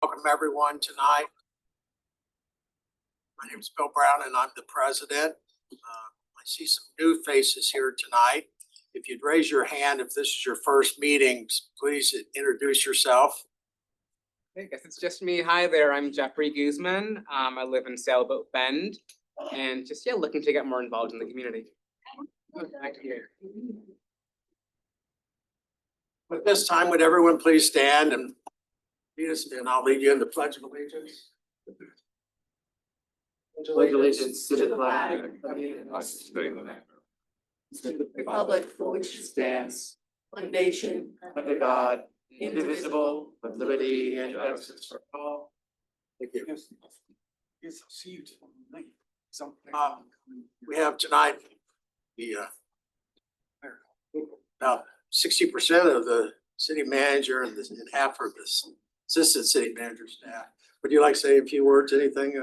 Welcome everyone tonight. My name is Bill Brown and I'm the president. I see some new faces here tonight. If you'd raise your hand if this is your first meeting, please introduce yourself. I guess it's just me. Hi there, I'm Jeffrey Guzman. I live in Sailboat Bend and just looking to get more involved in the community. Back to you. At this time, would everyone please stand and lead us, and I'll lead you in the Pledge of Allegiance. Pledge allegiance to the flag of the United States of the Republic for which it stands, one nation, under God, indivisible, with liberty and justice for all. Thank you. Yes, I'll see you tonight. We have tonight the about 60% of the city manager and half of the assistant city manager staff. Would you like to say a few words, anything,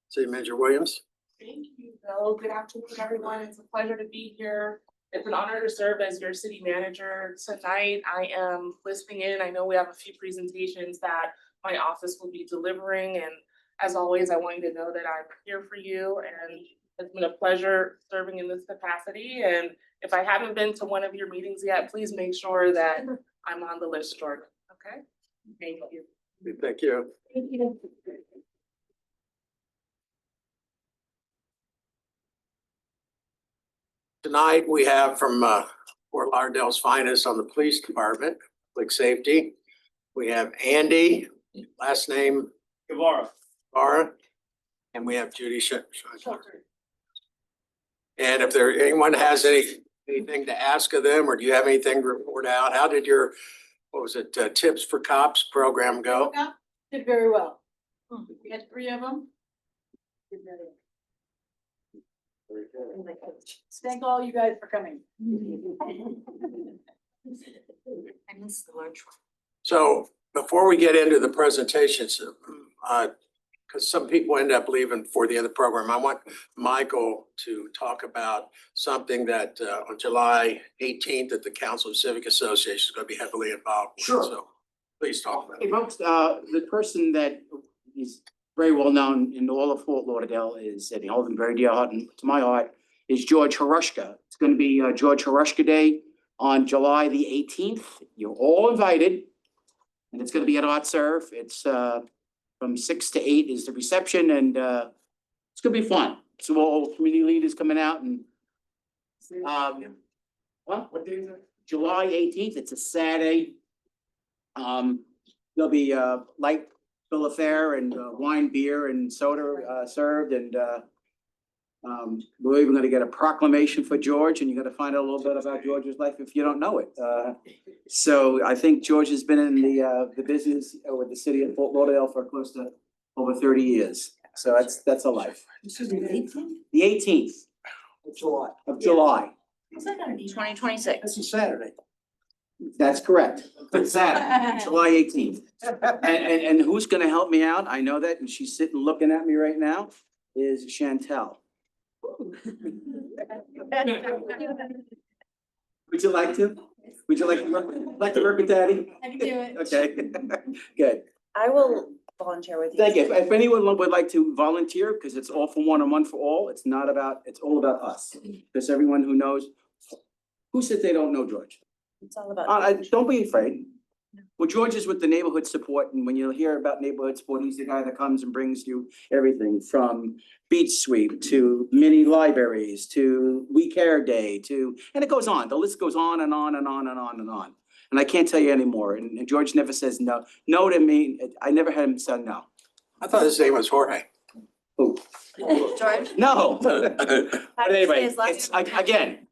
City Manager Williams? Thank you, Bill. Good afternoon, everyone. It's a pleasure to be here. It's an honor to serve as your city manager tonight. I am listening in. I know we have a few presentations that my office will be delivering, and as always, I want you to know that I'm here for you, and it's been a pleasure serving in this capacity. And if I haven't been to one of your meetings yet, please make sure that I'm on the list, Jordan. Okay? Thank you. Thank you. Thank you. Tonight, we have from Fort Lauderdale's finest on the police department, public safety. We have Andy, last name Guevara, and we have Judy Shelter. And if anyone has anything to ask of them, or do you have anything to report out? How did your, Tips for Cops program go? Did very well. We had 3 of them. Did very well. Thank all you guys for coming. I missed the lunch. So before we get into the presentations, because some people end up leaving for the other program, I want Michael to talk about something that on July 18th that the Council of Civic Association is going to be heavily involved with. Sure. So please talk about Hey it. folks, the person that is very well known in all of Fort Lauderdale is, and all of them very dear heart and to my heart, is George Harushka. It's going to be George Harushka Day on July the 18th. You're all invited, and it's going to be at Art Serve. It's from 6 to 8 is the reception, and it's going to be fun. So all community leaders coming out and what day is it? July 18th. It's a Saturday. There'll be light bill of fare and wine, beer, and soda served, and we're even going to get a proclamation for George, and you're going to find out a little bit about George's life if you don't know it. So I think George has been in the business with the city of Fort Lauderdale for close to over 30 years. So that's a life. This is the 18th The 18th of July. of July. 2026. That's a Saturday. That's correct. It's Saturday, July 18th. And who's gonna help me out? I know that, and she's sitting looking at me right now, is Chantel. Would you like to? Would you like to work with Daddy? I can do it. Okay, good. I will volunteer with you. Thank you. If anyone would like to volunteer, because it's all for one and one for all, it's all about us. Because everyone who knows, who said they don't know George? It's all about. Don't be afraid. Well, George is with the neighborhood support, and when you hear about neighborhood support, he's the guy that comes and brings you everything from beach sweep to mini libraries to We Care Day to, and it goes on. The list goes on and on and on and on and on. And I can't tell you anymore. And George never says no. No to me. I never had him say no. I thought his name was Jorge. Oh, George? no. How But do you say anyway, his last it's name? again.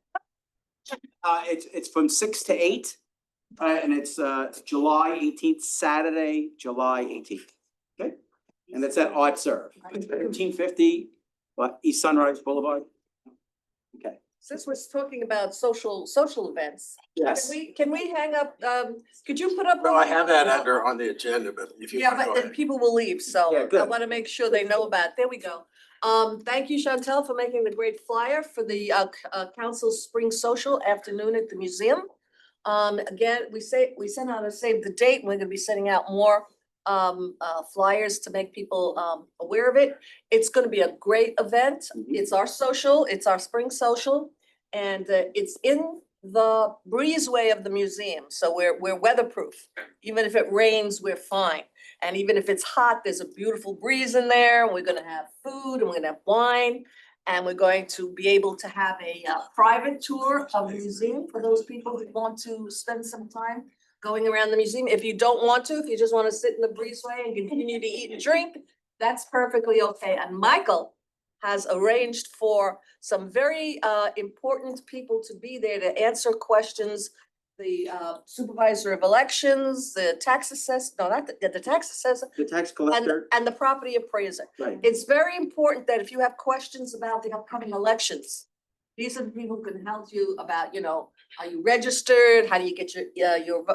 It's from 6 to 8. And it's July 18th, Saturday, July 18th. Okay? And it's at Art Serve, 1350 East Sunrise Boulevard. Okay. Since we're talking about social events, Yes. can we hang up, could you put up? Well, I have that on the agenda, but if you. Yeah, want to but go then ahead. people will leave, so Yeah, good. I wanna make sure they know about it. There we go. Thank you, Chantel, for making the great flyer for the council's spring social afternoon at the museum. Again, we sent out a save the date, and we're gonna be sending out more flyers to make people aware of it. It's gonna be a great event. It's our social, it's our spring social. And it's in the breezeway of the museum, so we're weatherproof. Even if it rains, we're fine. And even if it's hot, there's a beautiful breeze in there. We're gonna have food and we're gonna have wine. And we're going to be able to have a private tour of the museum for those people who want to spend some time going around the museum. If you don't want to, if you just wanna sit in the breezeway and continue to eat and drink, that's perfectly okay. And Michael has arranged for some very important people to be there to answer questions. The supervisor of elections, the tax assessor, no, not the tax assessor, The tax collector, and the property appraiser. right, It's very important that if you have questions about the upcoming elections, these are the people who can help you about, you know, are you registered? How do you get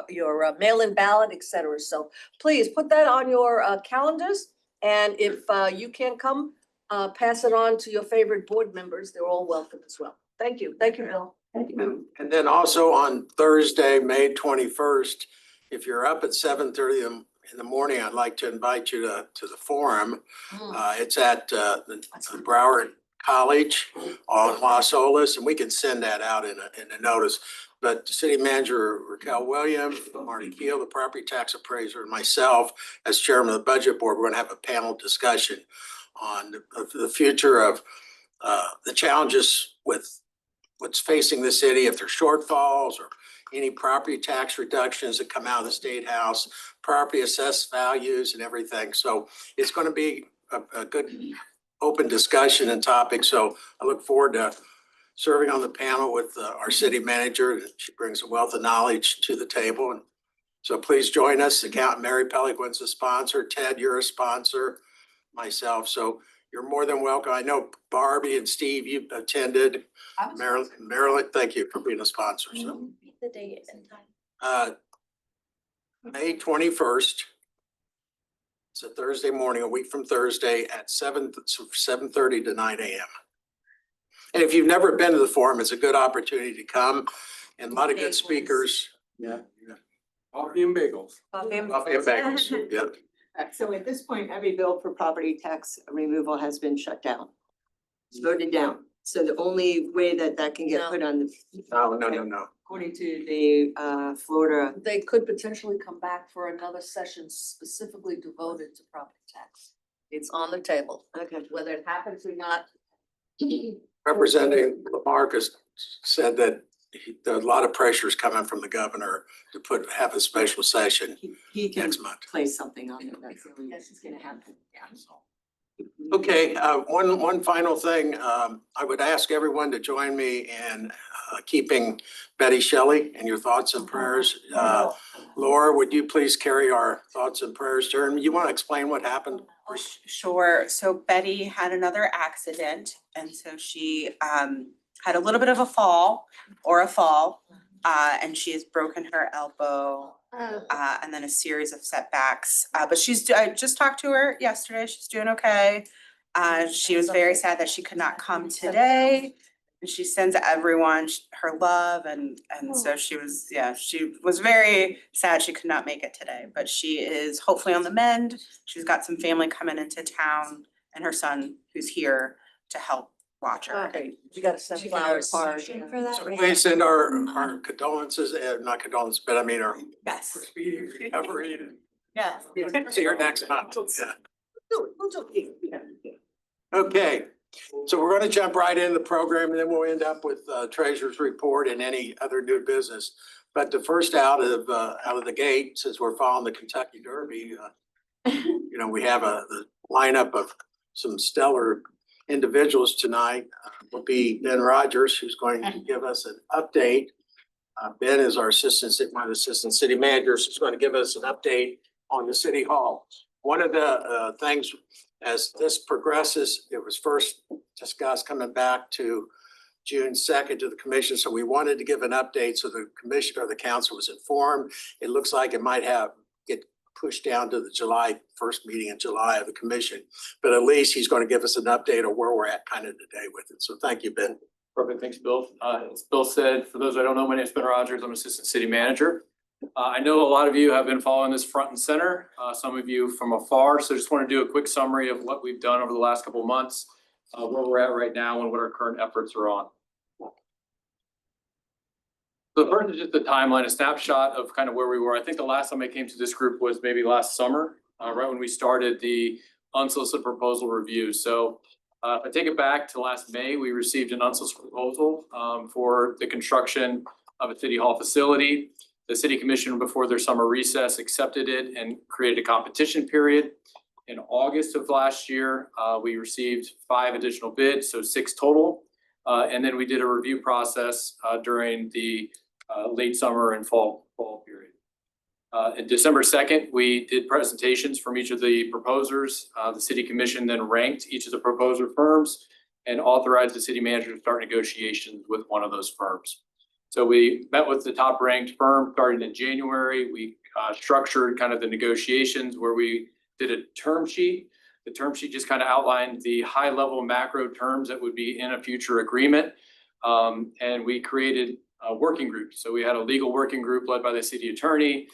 your mail-in ballot, et cetera? So please put that on your calendars. And if you can't come, pass it on to your favorite board members. They're all welcome as well. Thank you. Thank you, Bill. thank you. And then also on Thursday, May 21st, if you're up at 7:30 in the morning, I'd like to invite you to the forum. It's at the Broward College on Las Olas, and we can send that out in a notice. But City Manager Raquel Williams, Marty Keel, the property tax appraiser, and myself, as chairman of the budget board, we're gonna have a panel discussion on the future of the challenges with what's facing the city, if there's shortfalls or any property tax reductions that come out of the State House, property assessed values and everything. So it's gonna be a good open discussion and topic. So I look forward to serving on the panel with our city manager. She brings a wealth of knowledge to the table. And so please join us. Accountant Mary Pellegrin's a sponsor. Ted, you're a sponsor, myself. So you're more than welcome. I know Barbie and Steve, you've attended. Marilyn, thank you for being a sponsor. So The date and time. May 21st. It's a Thursday morning, a week from Thursday at 7:30 to 9 a.m. And if you've never been to the forum, it's a good opportunity to come, and a lot of good speakers. Yeah. Coffee and bagels. Coffee and bagels. Yep. So at this point, every bill for property tax removal has been shut down. It's voted down. So the only way that that can get No. put on the, No. according to the Florida, They could potentially come back for another session specifically devoted to property tax. It's on the table, okay, whether it happens or not. Representative Lamarcus said that a lot of pressure is coming from the governor to have a special session he can next month. place something on there. That's the only, that's just gonna happen. Yeah. Okay, one final thing. I would ask everyone to join me in keeping Betty Shelley in your thoughts and prayers. Laura, would you please carry our thoughts and prayers to her? You want to explain what happened? Sure. So Betty had another accident, and so she had a little bit of a fall, and she has broken her elbow, and then a series of setbacks. But I just talked to her yesterday. She's doing okay. She was very sad that she could not come today. And she sends everyone her love, and so she was very sad she could not make it today, but she is hopefully on the mend. She's got some family coming into town and her son who's here to help watch her. Okay, you gotta send flowers. For So please send our condolences, not condolences, but I mean our Yes. speedy recovery. Yes. See you next month. Yeah. We'll do it. Okay, so we're gonna jump right into the program, and then we'll end up with treasurer's report and any other new business. But the first out of the gate, since we're following the Kentucky Derby, we have the lineup of some stellar individuals tonight. Will be Ben Rogers, who's going to give us an update. Ben is our one of the assistant city managers, who's going to give us an update on the city hall. One of the things, as this progresses, it was first discussed coming back to June 2nd to the commission. So we wanted to give an update so the commission or the council was informed. It looks like it might get pushed down to the first meeting in July of the commission. But at least he's going to give us an update of where we're at kind of today with it. So thank you, Ben. Perfect, thanks, Bill. As Bill said, for those who don't know, my name is Ben Rogers. I'm Assistant City Manager. I know a lot of you have been following this front and center, some of you from afar, so just want to do a quick summary of what we've done over the last couple of months, where we're at right now and what our current efforts are on. So the first is just a timeline, a snapshot of kind of where we were. I think the last time I came to this group was maybe last summer, right when we started the unsolicited proposal review. So if I take it back to last May, we received an unsolicited proposal for the construction of a city hall facility. The city commission, before their summer recess, accepted it and created a competition period. In August of last year, we received 5 additional bids, so 6 total. And then we did a review process during the late summer and fall period. In December 2nd, we did presentations from each of the proposers. The city commission then ranked each of the proposer firms and authorized the city manager to start negotiations with one of those firms. So we met with the top ranked firm starting in January. We structured kind of the negotiations where we did a term sheet. The term sheet just kind of outlined the high level macro terms that would be in a future agreement. And we created working groups. So we had a legal working group led by the city attorney.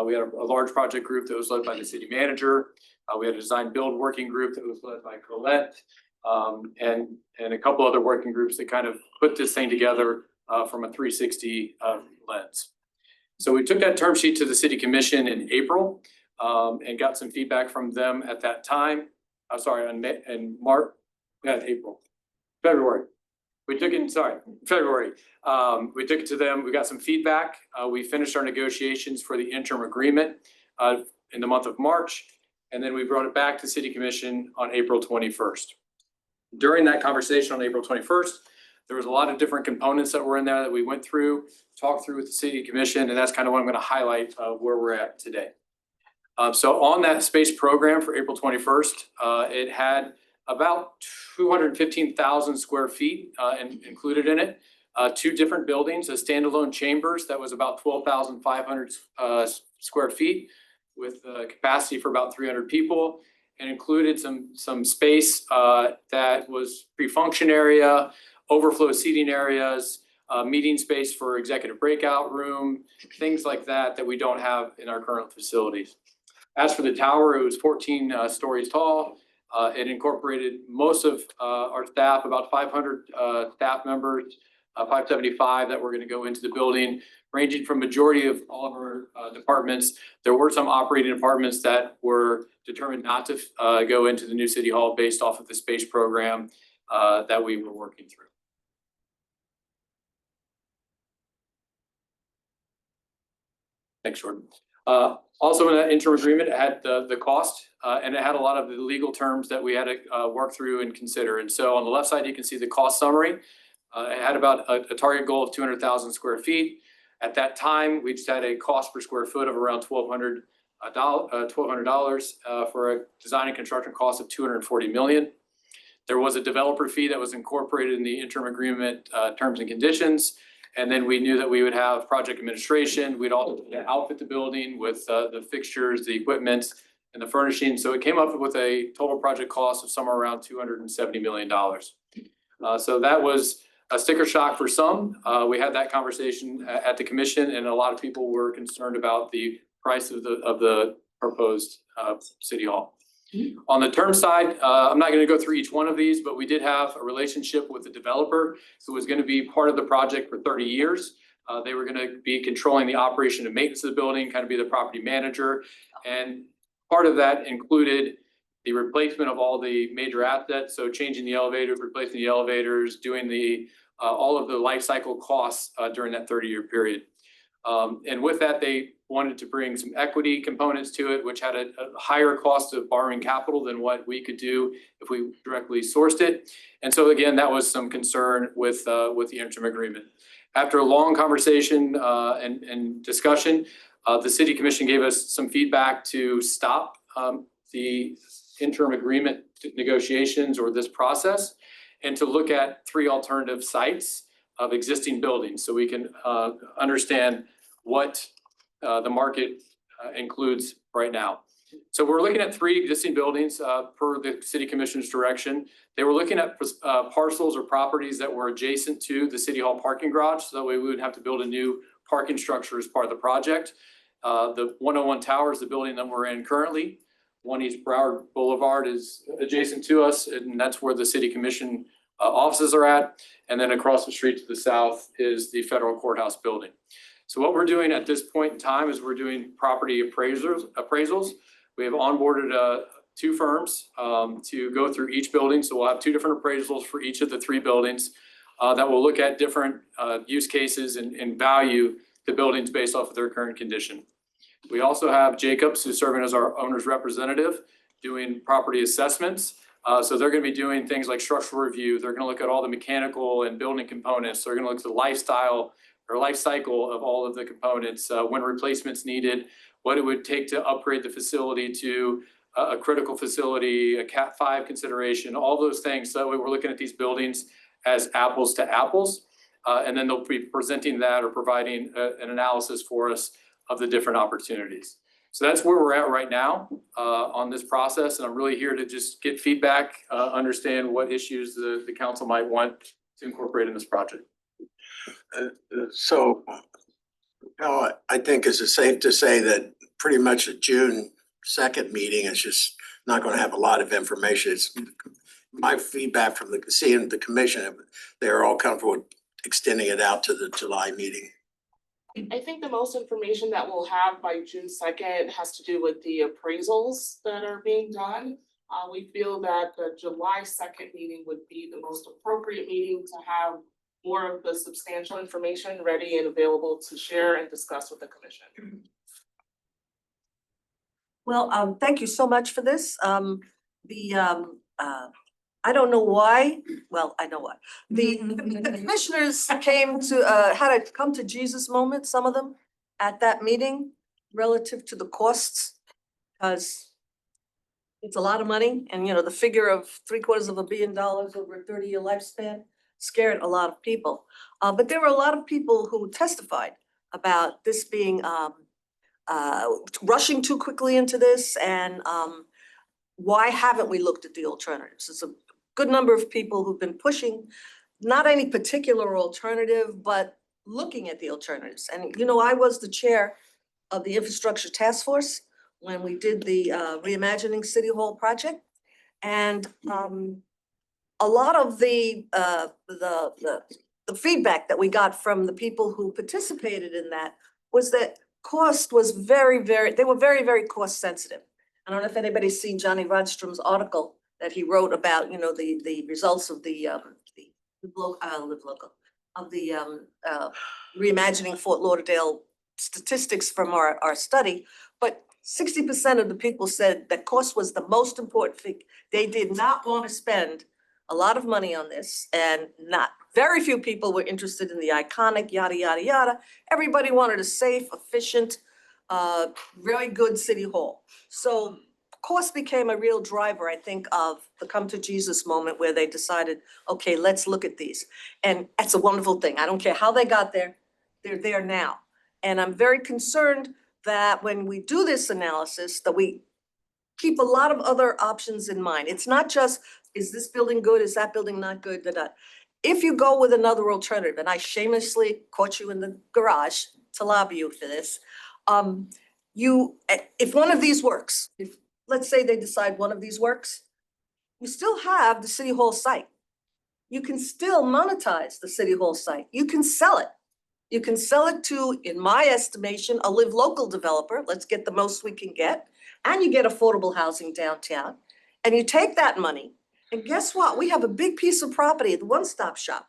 We had a large project group that was led by the city manager. We had a design build working group that was led by Colette, and a couple other working groups that kind of put this thing together from a 360 lens. So we took that term sheet to the city commission in April and got some feedback from them at that time. February. We took it to them. We got some feedback. We finished our negotiations for the interim agreement in the month of March, and then we brought it back to city commission on April 21st. During that conversation on April 21st, there was a lot of different components that were in there that we went through, talked through with the city commission, and that's kind of what I'm going to highlight where we're at today. So on that space program for April 21st, it had about 215,000 square feet included in it. 2 different buildings, a standalone chambers that was about 12,500 square feet with capacity for about 300 people, and included some space that was pre-function area, overflow seating areas, meeting space for executive breakout room, things like that we don't have in our current facilities. As for the tower, it was 14 stories tall. It incorporated most of our staff, about 500 staff members, 575 that were going to go into the building, ranging from majority of all of our departments. There were some operating departments that were determined not to go into the new city hall based off of the space program that we were working through. Thanks, Jordan. Also in that interim agreement, it had the cost and it had a lot of the legal terms that we had to work through and consider. And so on the left side, you can see the cost summary. It had about a target goal of 200,000 square feet. At that time, we just had a cost per square foot of around $1,200 for a design and construction cost of $240 million. There was a developer fee that was incorporated in the interim agreement terms and conditions. And then we knew that we would have project administration. We'd also outfit the building with the fixtures, the equipment, and the furnishing. So it came up with a total project cost of somewhere around $270 million. So that was a sticker shock for some. We had that conversation at the commission, and a lot of people were concerned about the price of the proposed city hall. On the term side, I'm not going to go through each one of these, but we did have a relationship with the developer who was going to be part of the project for 30 years. They were going to be controlling the operation and maintenance of the building, kind of be the property manager. And part of that included the replacement of all the major assets. So changing the elevators, replacing the elevators, doing all of the life cycle costs during that 30-year period. And with that, they wanted to bring some equity components to it, which had a higher cost of borrowing capital than what we could do if we directly sourced it. And so again, that was some concern with the interim agreement. After a long conversation and discussion, the city commission gave us some feedback to stop the interim agreement negotiations or this process, and to look at 3 alternative sites of existing buildings so we can understand what the market includes right now. So we're looking at 3 existing buildings per the city commission's direction. They were looking at parcels or properties that were adjacent to the city hall parking garage, so that way we would have to build a new parking structure as part of the project. The 101 Tower is the building that we're in currently. 1 East Broward Boulevard is adjacent to us, and that's where the city commission offices are at. And then across the street to the south is the federal courthouse building. So what we're doing at this point in time is we're doing property appraisals. We have onboarded 2 firms to go through each building. So we'll have 2 different appraisals for each of the 3 buildings that will look at different use cases and value the buildings based off of their current condition. We also have Jacobs, who's serving as our owner's representative, doing property assessments. So they're gonna be doing things like structural review. They're gonna look at all the mechanical and building components. They're gonna look at the lifestyle or life cycle of all of the components, when replacement's needed, what it would take to upgrade the facility to a critical facility, a Cat 5 consideration, all those things. So we're looking at these buildings as apples to apples. And then they'll be presenting that or providing an analysis for us of the different opportunities. So that's where we're at right now on this process. And I'm really here to just get feedback, understand what issues the council might want to incorporate in this project. So, I think it's safe to say that pretty much a June 2nd meeting is just not gonna have a lot of information. It's my feedback from seeing the commission, they're all comfortable with extending it out to the July meeting. I think the most information that we'll have by June 2nd has to do with the appraisals that are being done. We feel that the July 2nd meeting would be the most appropriate meeting to have more of the substantial information ready and available to share and discuss with the commission. Well, thank you so much for this. I don't know why, well, I know why. The commissioners came to, had a come to Jesus moment, some of them, at that meeting relative to the costs. Cause it's a lot of money and, you know, the figure of $750 million over a 30-year lifespan scared a lot of people. But there were a lot of people who testified about this being, rushing too quickly into this and, why haven't we looked at the alternatives? It's a good number of people who've been pushing not any particular alternative, but looking at the alternatives. And, you know, I was the chair of the infrastructure task force when we did the reimagining City Hall project. And a lot of the feedback that we got from the people who participated in that was that cost was they were very cost sensitive. I don't know if anybody's seen Johnny Rodstrom's article that he wrote about, you know, the results of the reimagining Fort Lauderdale statistics from our study. But 60% of the people said that cost was the most important thing. They did not want to spend a lot of money on this, and very few people were interested in the iconic yada, yada, yada. Everybody wanted a safe, efficient, very good city hall. So cost became a real driver, I think, of the come to Jesus moment where they decided, okay, let's look at these. And that's a wonderful thing. I don't care how they got there, they're there now. And I'm very concerned that when we do this analysis, that we keep a lot of other options in mind. It's not just, is this building good, is that building not good, If you go with another alternative, and I shamelessly caught you in the garage to lobby you for this, if one of these works, if let's say they decide one of these works, you still have the City Hall site. You can still monetize the City Hall site. You can sell it. You can sell it to, in my estimation, a live local developer. Let's get the most we can get. And you get affordable housing downtown. And you take that money, and guess what? We have a big piece of property at the One Stop Shop,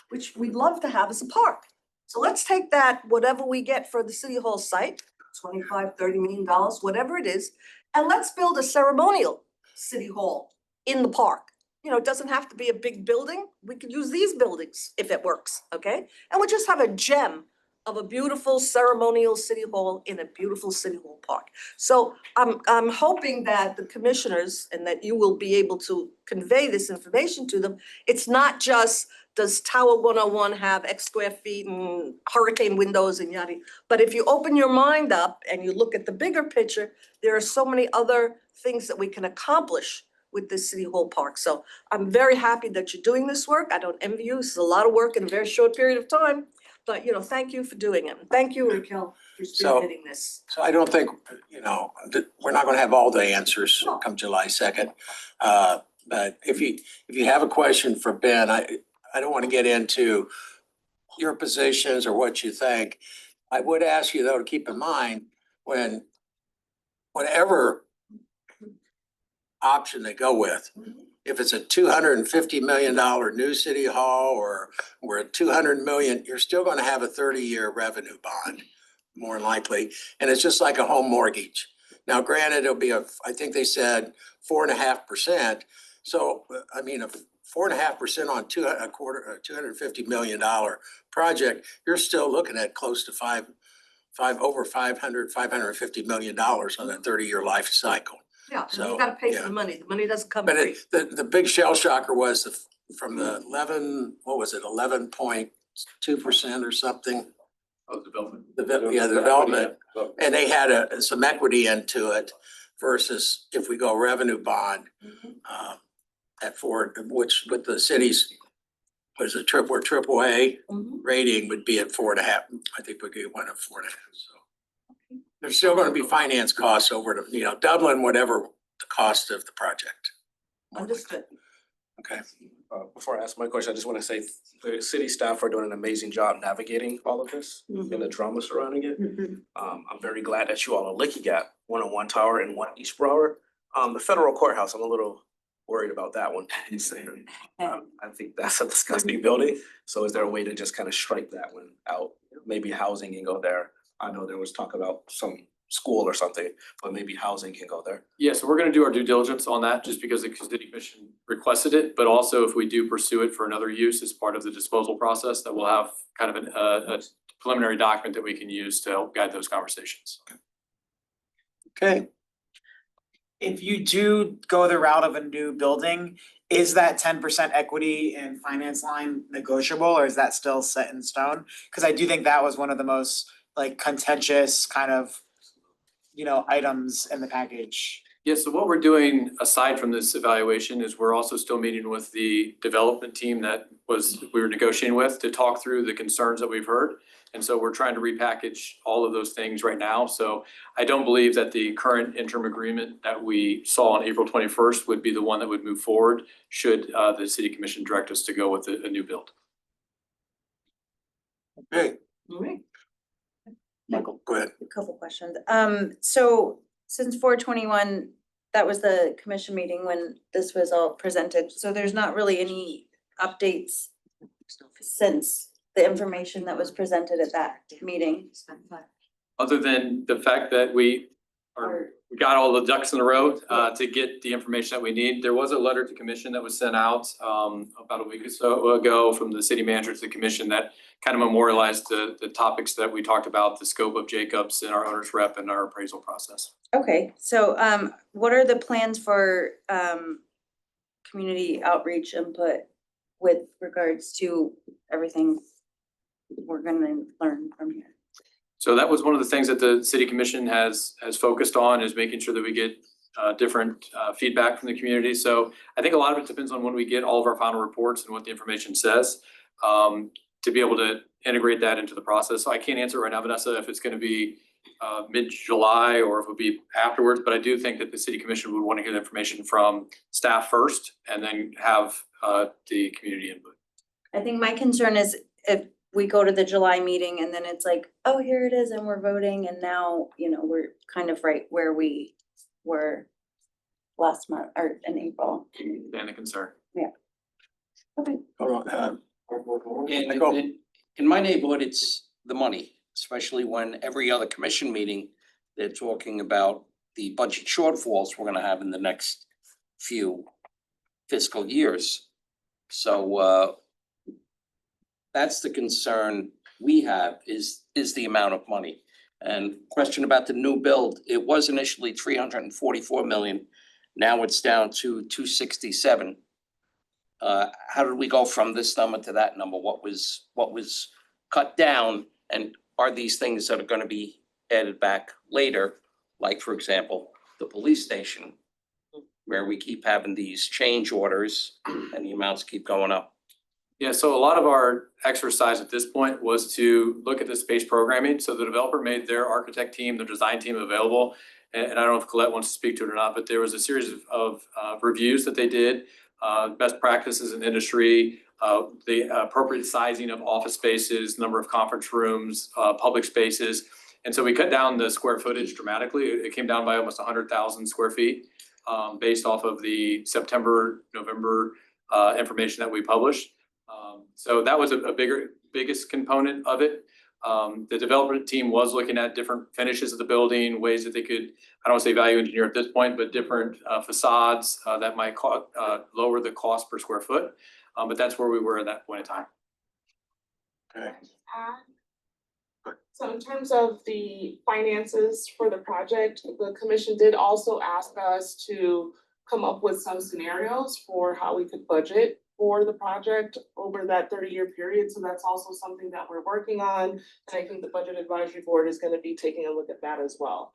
which we'd love to have as a park. So let's take that, whatever we get for the City Hall site, $25, $30 million, whatever it is, and let's build a ceremonial City Hall in the park. You know, it doesn't have to be a big building. We could use these buildings if it works, okay? And we'll just have a gem of a beautiful ceremonial City Hall in a beautiful City Hall park. So I'm hoping that the commissioners and that you will be able to convey this information to them. It's not just, does Tower 101 have X square feet and hurricane windows and yada, but if you open your mind up and you look at the bigger picture, there are so many other things that we can accomplish with this City Hall park. So I'm very happy that you're doing this work. I don't envy you. This is a lot of work in a very short period of time. But, you know, thank you for doing it. Thank you, Raquel, for So- spearheading this. So I don't think, you know, that we're not gonna have all the answers come July 2nd. But if you have a question for Ben, I don't want to get into your positions or what you think. I would ask you though to keep in mind whatever option they go with, if it's a $250 million new city hall or we're at 200 million, you're still gonna have a 30-year revenue bond, more than likely. And it's just like a home mortgage. Now granted, it'll be I think they said 4.5%. So, I mean, a 4.5% on $250 million project, you're still looking at close to over $550 million on a 30-year life cycle. Yeah, and So, you gotta pay for yeah. the money. The money doesn't come But free. the big shell shocker was from the 11.2% or something? Of development. The development. And they had some equity into it versus if we go revenue bond at Ford, which with the city's, was a triple A Mhm. rating would be at 4.5. I think we get one at 4.5, so. There's still gonna be finance costs over to, you know, doubling whatever the cost of the project. Understood. Okay. Before I ask my question, I just want to say the city staff are doing an amazing job navigating all of this and the drama surrounding it. I'm very glad that you all are looking at one on one tower and one East Broward. The federal courthouse, I'm a little worried about that one. I think that's a disgusting building. So is there a way to just kind of strike that one out? Maybe housing can go there. I know there was talk about some school or something, but maybe housing can go there. Yeah, so we're gonna do our due diligence on that just because the city commission requested it, but also if we do pursue it for another use as part of the disposal process, that we'll have kind of a preliminary document that we can use to help guide those conversations. Okay. If you do go the route of a new building, is that 10% equity and finance line negotiable, or is that still set in stone? Cause I do think that was one of the most like contentious kind of, you know, items in the package. Yeah, so what we're doing aside from this evaluation is we're also still meeting with the development team that we were negotiating with to talk through the concerns that we've heard. And so we're trying to repackage all of those things right now. So I don't believe that the current interim agreement that we saw on April 21st would be the one that would move forward should the city commission direct us to go with a new build. Okay, All right. Michael, go ahead. A couple questions. So since 4/21, that was the commission meeting when this was all presented. So there's not really any updates since the information that was presented at that meeting. Other than the fact that we got all the ducks in a row to get the information that we need. There was a letter to commission that was sent out about a week or so ago from the city manager to the commission that kind of memorialized the topics that we talked about, the scope of Jacobs and our owner's rep and our appraisal process. Okay, so what are the plans for community outreach input with regards to everything we're gonna learn from here? So that was one of the things that the city commission has focused on, is making sure that we get different feedback from the community. So I think a lot of it depends on when we get all of our final reports and what the information says, to be able to integrate that into the process. So I can't answer right now, Vanessa, if it's gonna be mid-July or if it'll be afterwards, but I do think that the city commission would want to get information from staff first and then have the community input. I think my concern is if we go to the July meeting and then it's like, oh, here it is and we're voting and now, you know, we're kind of right where we were last month or in April. And a concern. Okay. Hold on. And Michael? in my neighborhood, it's the money, especially when every other commission meeting, they're talking about the budget shortfalls we're gonna have in the next few fiscal years. So that's the concern we have is the amount of money. And question about the new build, it was initially 344 million, now it's down to 267. How did we go from this number to that number? What was cut down? And are these things that are gonna be added back later? Like, for example, the police station, where we keep having these change orders and the amounts keep going up. Yeah, so a lot of our exercise at this point was to look at the space programming. So the developer made their architect team, their design team available. And I don't know if Colette wants to speak to it or not, but there was a series of reviews that they did, best practices in industry, the appropriate sizing of office spaces, number of conference rooms, public spaces. And so we cut down the square footage dramatically. It came down by almost 100,000 square feet, based off of the September, November information that we published. So that was a biggest component of it. The development team was looking at different finishes of the building, ways that they could, I don't want to say value engineer at this point, but different facades that might lower the cost per square foot. But that's where we were at that point in time. Okay. So in terms of the finances for the project, the commission did also ask us to come up with some scenarios for how we could budget for the project over that 30-year period. So that's also something that we're working on. And I think the Budget Advisory Board is going to be taking a look at that as well.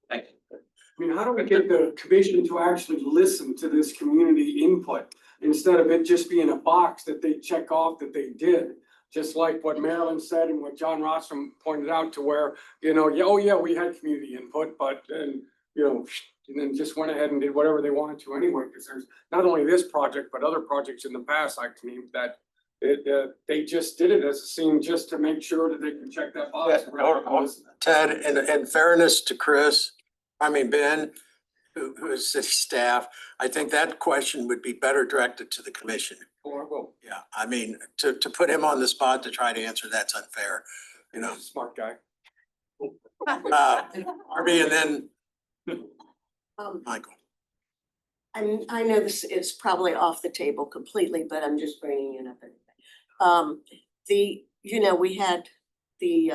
Thank you. I mean, how do we get the commission to actually listen to this community input instead of it just being a box that they check off that they did? Just like what Marilyn said and what John Rostrom pointed out, to where, you know, yeah, oh yeah, we had community input, but then, you know, and then just went ahead and did whatever they wanted to anyway, because there's not only this project, but other projects in the past, I can name that they just did it as a scene just to make sure that they can check that box. Ted, in fairness to Ben, who is city staff, I think that question would be better directed to the commission. Yeah, I mean, to put him on the spot to try to answer, that's unfair, you know. Smart guy. Harvey, and then Michael. I know this is probably off the table completely, but I'm just bringing it up anyway. We had the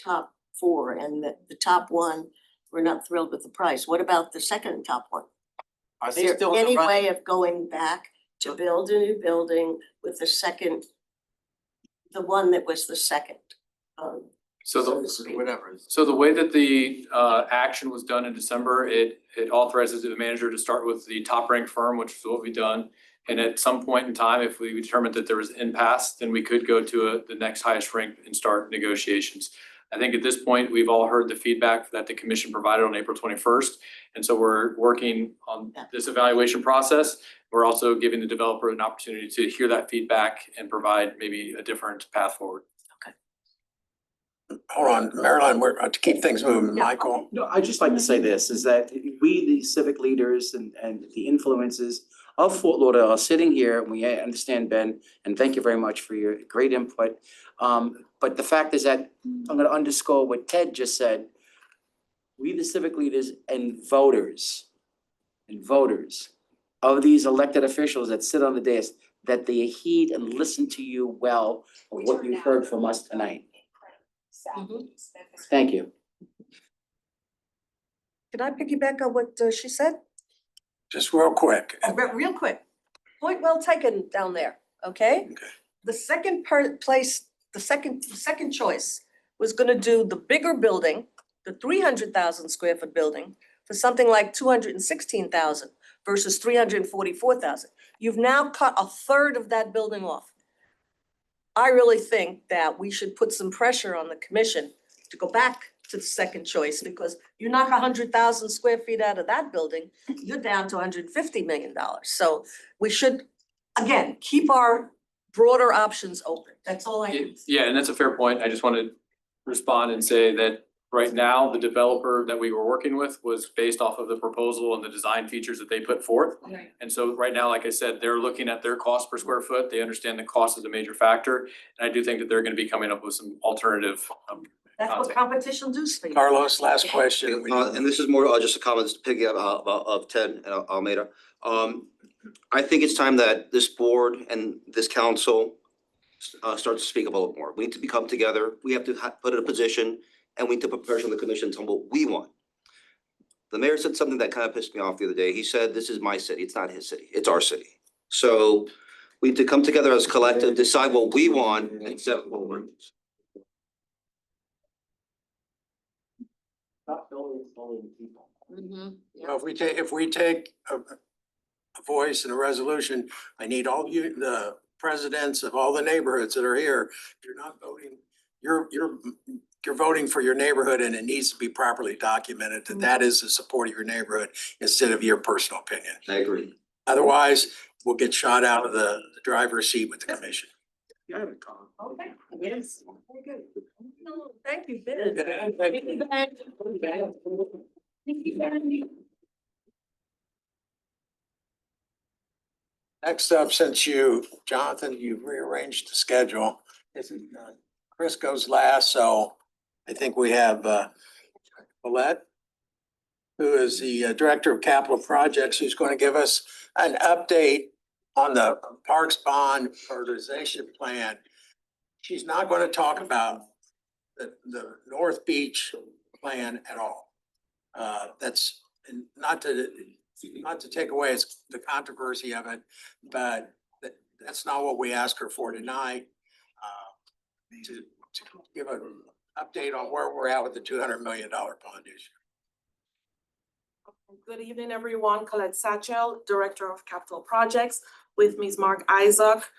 top four, and the top one, we're not thrilled with the price. What about the second top one? Are Is they there still in the any run? way of going back to build a new building with the second, the one that was the second? So so to the, speak? Whatever. so the way that the action was done in December, it authorizes the manager to start with the top ranked firm, which is what we've done. And at some point in time, if we determined that there was impasse, then we could go to the next highest rank and start negotiations. I think at this point, we've all heard the feedback that the commission provided on April 21st. And so we're working on this evaluation process. We're also giving the developer an opportunity to hear that feedback and provide maybe a different path forward. Hold on, Marilyn, we're to keep things moving. Yeah. Michael. No, I'd just like to say this, is that we, the civic leaders and the influences of Fort Lauderdale are sitting here, and we understand, Ben, and thank you very much for your great input. But the fact is that, I'm gonna underscore what Ted just said. We, the civic leaders and voters of these elected officials that sit on the dais, that they heed and listen to you well of what you've heard from us tonight. Thank you. Can I piggyback on what she said? Just real quick. Real quick, point well taken down there, okay? Okay. The second the second choice was gonna do the bigger building, the 300,000 square foot building, for something like 216,000 versus 344,000. You've now cut a third of that building off. I really think that we should put some pressure on the commission to go back to the second choice, because you knock 100,000 square feet out of that building, you're down to $150 million. So we should, again, keep our broader options open. That's all I can say. Yeah, and that's a fair point. I just want to respond and say that right now, the developer that we were working with was based off of the proposal and the design features that they put forth. Right. And so right now, like I said, they're looking at their cost per square foot. They understand the cost is a major factor. And I do think that they're going to be coming up with some alternative. That's what competition does for you. Carlos, last question. And this is more just a comment to piggy up of Ted and Almeida. I think it's time that this board and this council starts to speak up a little more. We need to come together. We have to put in a position, and we need to put pressure on the commission to tell them what we want. The mayor said something that kind of pissed me off the other day. He said, "This is my city. It's not his city. It's our city." So we need to come together as a collective, decide what we want, and set forward. Stop building people. Well, if we take voice in a resolution. I need all you, the presidents of all the neighborhoods that are here. If you're not voting, you're voting for your neighborhood, and it needs to be properly documented that that is the support of your neighborhood instead of your personal opinion. I agree. Otherwise, we'll get shot out of the driver's seat with the commission. Okay, yes, very good. No, thank you, Ben. Thank you, Ben. Thank you, Ben. Next up, since you, Jonathan, you've rearranged the schedule, Chris goes last, so I think we have Colette, who is the Director of Capital Projects, who's going to give us an update on the Parks Bond prioritization plan. She's not going to talk about the North Beach plan at all. That's not to take away the controversy of it, but that's not what we asked her for tonight. To give an update on where we're at with the $200 million bond issue. Good evening, everyone. Colette Satchel, Director of Capital Projects. With me is Mark Isaac,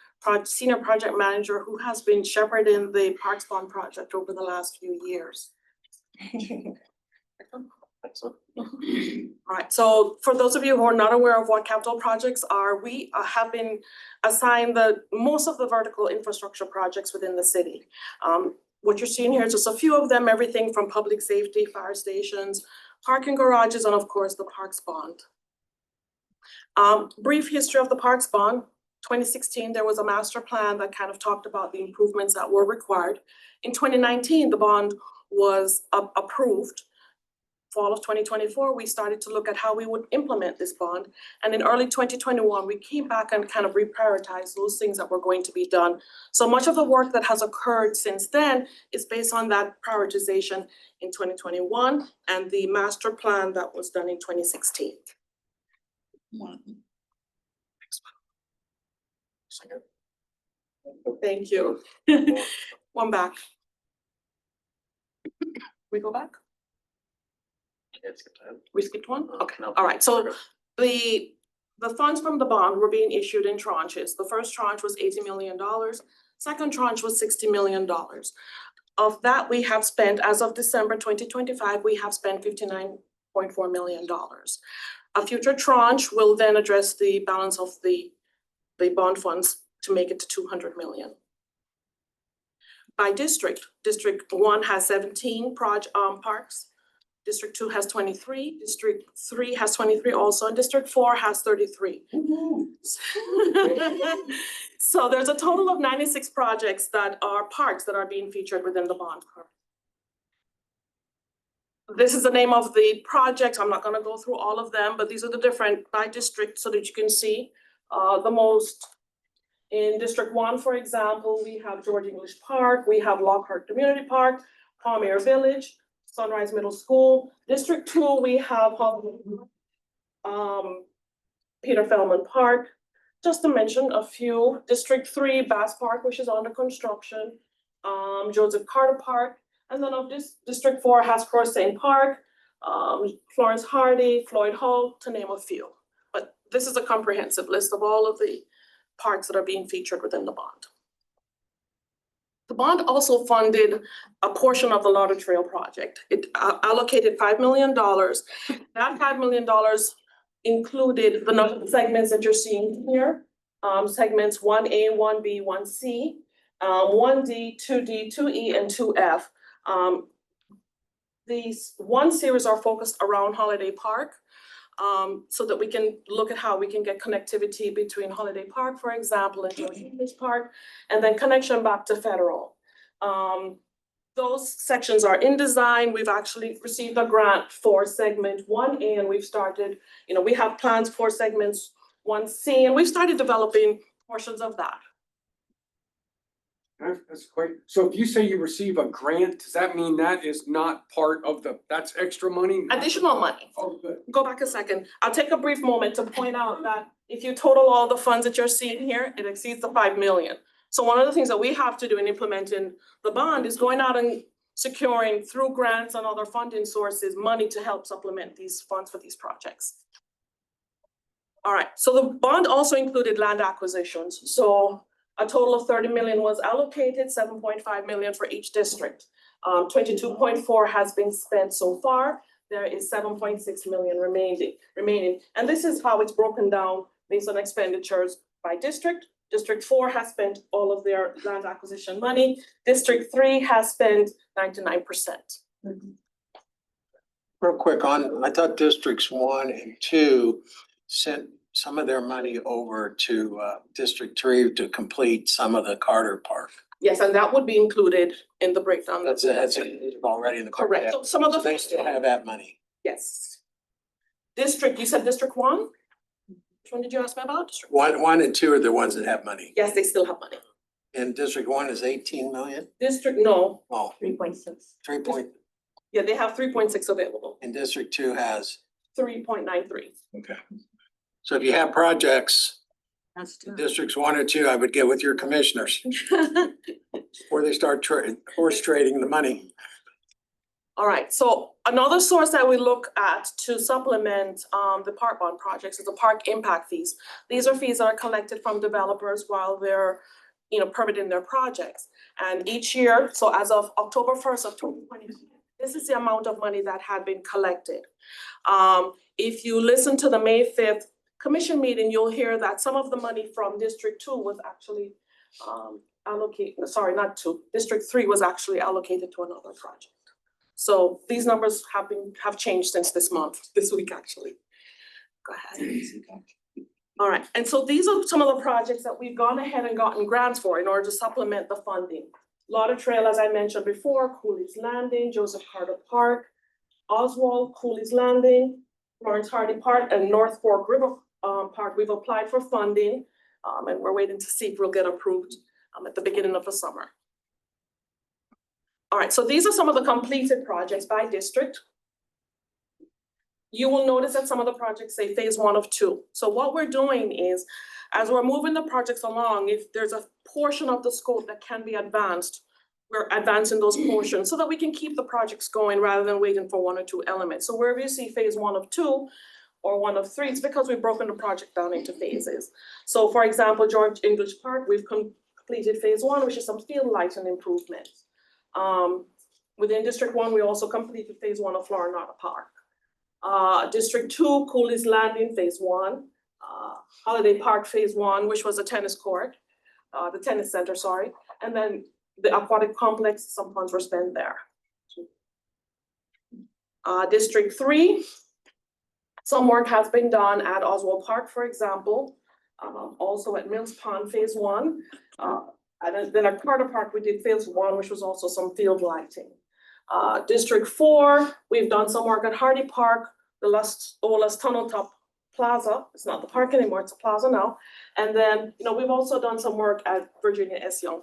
Senior Project Manager, who has been shepherding the Parks Bond project over the last few years. All right, so for those of you who are not aware of what capital projects are, we have been assigned most of the vertical infrastructure projects within the city. What you're seeing here is just a few of them, everything from public safety, fire stations, parking garages, and of course the Parks Bond. Brief history of the Parks Bond. 2016, there was a master plan that kind of talked about the improvements that were required. In 2019, the bond was approved. Fall of 2024, we started to look at how we would implement this bond. And in early 2021, we came back and kind of reprioritized those things that were going to be done. So much of the work that has occurred since then is based on that prioritization in 2021 and the master plan that was done in 2016. Thank you. One back. We go back? We skipped one? Okay, all right, so the funds from the bond were being issued in tranches. The first tranche was $80 million. Second tranche was $60 million. Of that, we have spent, as of December 2025, we have spent $59.4 million. A future tranche will then address the balance of the bond funds to make it to $200 million. By district, District 1 has 17 parks. District 2 has 23, District 3 has 23 also, and District 4 has 33. So there's a total of 96 projects that are parks that are being featured within the bond. This is the name of the project. I'm not gonna go through all of them, but these are the different by district so that you can see the most. In District 1, for example, we have George English Park, we have Lockhart Community Park, Palm Air Village, Sunrise Middle School. District 2, we have Peter Feldman Park. Just to mention a few, District 3, Bass Park, which is under construction, Joseph Carter Park, and then of this District 4 has Crossane Park, Florence Hardy, Floyd Hall, to name a few. But this is a comprehensive list of all of the parks that are being featured within the bond. The bond also funded a portion of the Lauder Trail project. It allocated $5 million. That $5 million included the number of segments that you're seeing here. Segments 1A, 1B, 1C, 1D, 2D, 2E, and 2F. These one series are focused around Holiday Park. So that we can look at how we can get connectivity between Holiday Park, for example, and George English Park, and then connection back to Federal. Those sections are in design. We've actually received a grant for segment 1A, and we've started, we have plans for segments 1C, and we've started developing portions of that. That's great. So if you say you receive a grant, does that mean that is not part of that's extra money? Additional money. Oh, good. Go back a second. I'll take a brief moment to point out that if you total all the funds that you're seeing here, it exceeds the $5 million. So one of the things that we have to do in implementing the bond is going out and securing through grants and other funding sources, money to help supplement these funds for these projects. All right, so the bond also included land acquisitions, so a total of 30 million was allocated, 7.5 million for each district. 22.4 has been spent so far, there is 7.6 million remaining, and this is how it's broken down based on expenditures by district. District 4 has spent all of their land acquisition money, District 3 has spent 99%. Real quick on, I thought districts 1 and 2 sent some of their money over to District 3 to complete some of the Carter Park. Yes, and that would be included in the breakdown. That's already in the. Correct, so some of the. So they still have that money. Yes. District, you said District 1? Which one did you ask me about? District 1 and 2 are the ones that have money. Yes, they still have money. And District 1 is 18 million? District, no, Oh, 3.6. 3 point, yeah, they have 3.6 available, and District 2 has, 3.93. okay. So if you have projects, That's in districts 1 or 2, I would get with your commissioners before they start horse trading the money. All right, so another source that we look at to supplement the park bond projects is the park impact fees. These are fees that are collected from developers while they're, permitting their projects. And each year, so as of October 1st of 2022, this is the amount of money that had been collected. If you listen to the May 5th commission meeting, you'll hear that some of the money from District 2 was actually District 3 was actually allocated to another project. So these numbers have changed since this week actually. Go ahead. All right, and so these are some of the projects that we've gone ahead and gotten grants for in order to supplement the funding. Lauder Trail, as I mentioned before, Cooley's Landing, Joseph Carter Park, Oswald, Cooley's Landing, Lawrence Hardy Park, and North Fork River Park. We've applied for funding, and we're waiting to see if we'll get approved at the beginning of the summer. All right, so these are some of the completed projects by district. You will notice that some of the projects say phase 1 of 2. So what we're doing is, as we're moving the projects along, if there's a portion of the scope that can be advanced, we're advancing those portions so that we can keep the projects going rather than waiting for 1 or 2 elements. So wherever you see phase 1 of 2 or 1 of 3, it's because we've broken the project down into phases. So for example, George English Park, we've completed phase 1, which is some field lighting improvements. Within District 1, we also completed phase 1 of Florinata Park. District 2, Cooley's Landing, phase 1. Holiday Park, phase 1, which was a tennis court, the tennis center, sorry. And then the aquatic complex, some funds were spent there. District 3, some work has been done at Oswald Park, for example, also at Mills Pond, phase 1. And then at Carter Park, we did phase 1, which was also some field lighting. District 4, we've done some work at Hardy Park, the Las Tunnel Top Plaza. It's not the park anymore, it's a plaza now. And then, we've also done some work at Virginia S. Young.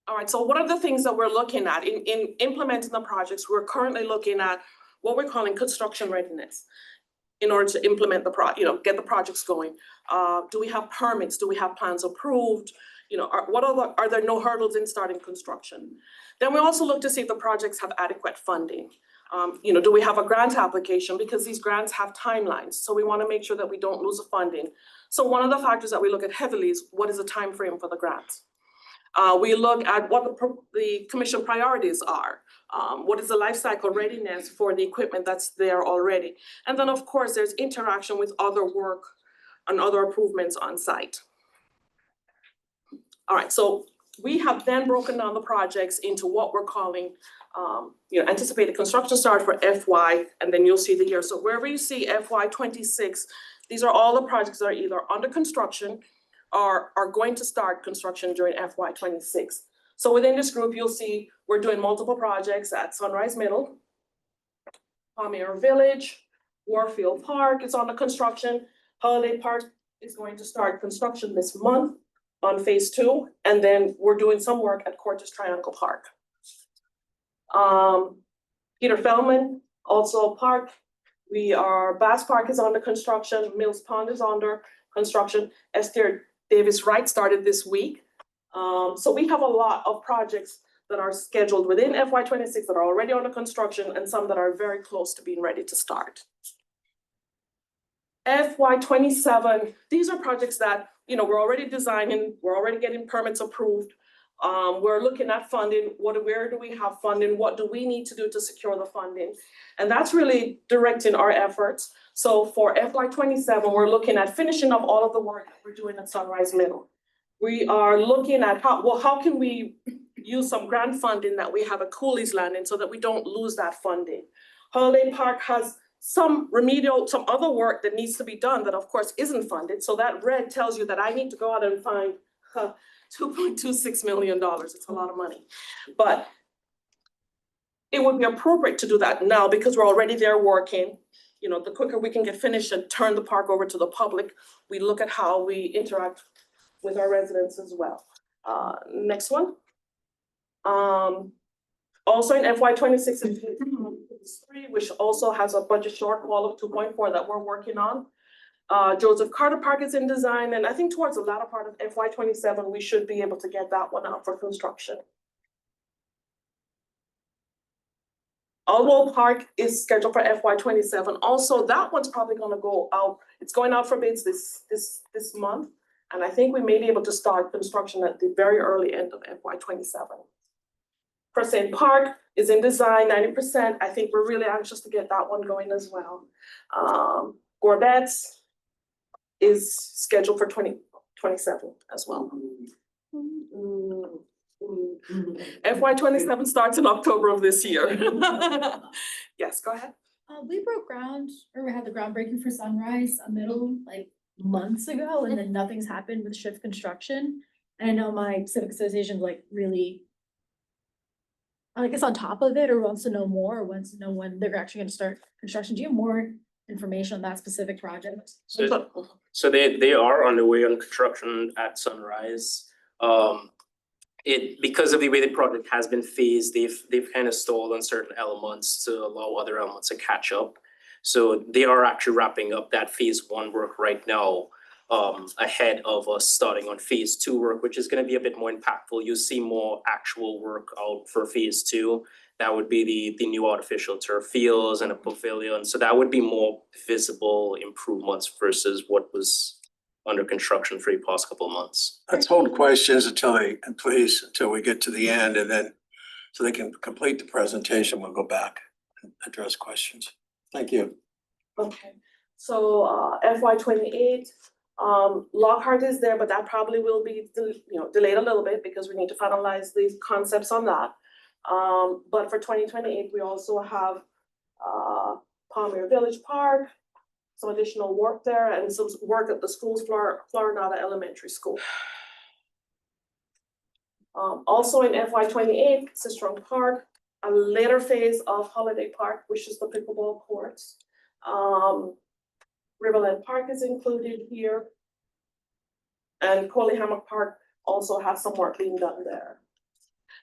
All right, so what are the things that we're looking at in implementing the projects? We're currently looking at what we're calling construction readiness in order to implement get the projects going. Do we have permits? Do we have plans approved? Are there no hurdles in starting construction? Then we also look to see if the projects have adequate funding. Do we have a grant application? Because these grants have timelines, so we want to make sure that we don't lose the funding. So one of the factors that we look at heavily is what is the time frame for the grants? We look at what the commission priorities are. What is the life cycle readiness for the equipment that's there already? And then of course, there's interaction with other work and other improvements on site. All right, so we have then broken down the projects into what we're calling anticipated construction start for FY, and then you'll see the year. So wherever you see FY 26, these are all the projects that are either under construction or are going to start construction during FY 26. So within this group, you'll see we're doing multiple projects at Sunrise Middle, Palmyra Village, Warfield Park is under construction. Holiday Park is going to start construction this month on phase 2, and then we're doing some work at Cortes Triangle Park. Peter Feldman, also Park. Bass Park is under construction. Mills Pond is under construction. Esther Davis Wright started this week. So we have a lot of projects that are scheduled within FY 26 that are already under construction and some that are very close to being ready to start. FY 27, these are projects that, you know, we're already designing, we're already getting permits approved. We're looking at funding, where do we have funding, what do we need to do to secure the funding? And that's really directing our efforts. So for FY 27, we're looking at finishing up all of the work that we're doing at Sunrise Middle. We are looking at how can we use some grant funding that we have at Cooley's Landing so that we don't lose that funding. Holiday Park has some other work that needs to be done that of course isn't funded. So that red tells you that I need to go out and find $2.26 million. It's a lot of money. But it would be appropriate to do that now because we're already there working. You know, the quicker we can get finished and turn the park over to the public, we look at how we interact with our residents as well. Next one. Also in FY 26 and 23, which also has a budget shortfall of 2.4 that we're working on. Joseph Carter Park is in design, and I think towards the latter part of FY 27, we should be able to get that one out for construction. Aldwell Park is scheduled for FY 27. Also, that one's probably gonna go out. It's going out for bids this month. And I think we may be able to start construction at the very early end of FY 27. Percent Park is in design, 90%. I think we're really anxious to get that one going as well. Gorbett's is scheduled for 2027 as well. FY 27 starts in October of this year. Yes, go ahead. We broke ground, or we had the groundbreaking for Sunrise Middle like months ago, and then nothing's happened with shift construction. And I know my civic association like really, I guess, on top of it, or wants to know more, or wants to know when they're actually gonna start construction. Do you have more information on that specific project? So they are underway on construction at Sunrise. Because of the way the project has been phased, they've kind of stalled on certain elements to allow other elements to catch up. So they are actually wrapping up that phase 1 work right now, ahead of us starting on phase 2 work, which is going to be a bit more impactful. You'll see more actual work out for phase 2. That would be the new artificial turf fields and a pavilion. So that would be more visible improvements versus what was under construction for the past couple of months. Let's hold questions until we get to the end, and then so they can complete the presentation. We'll go back and address questions. Thank you. Okay, so FY 28, Lockhart is there, but that probably will be delayed a little bit because we need to finalize these concepts on that. But for 2028, we also have Palmer Village Park, some additional work there, and some work at the school's Florinata Elementary School. Also in FY 28, Sistrunk Park, a later phase of Holiday Park, which is the pickleball courts. Riverland Park is included here. And Coley Hammock Park also has some work being done there.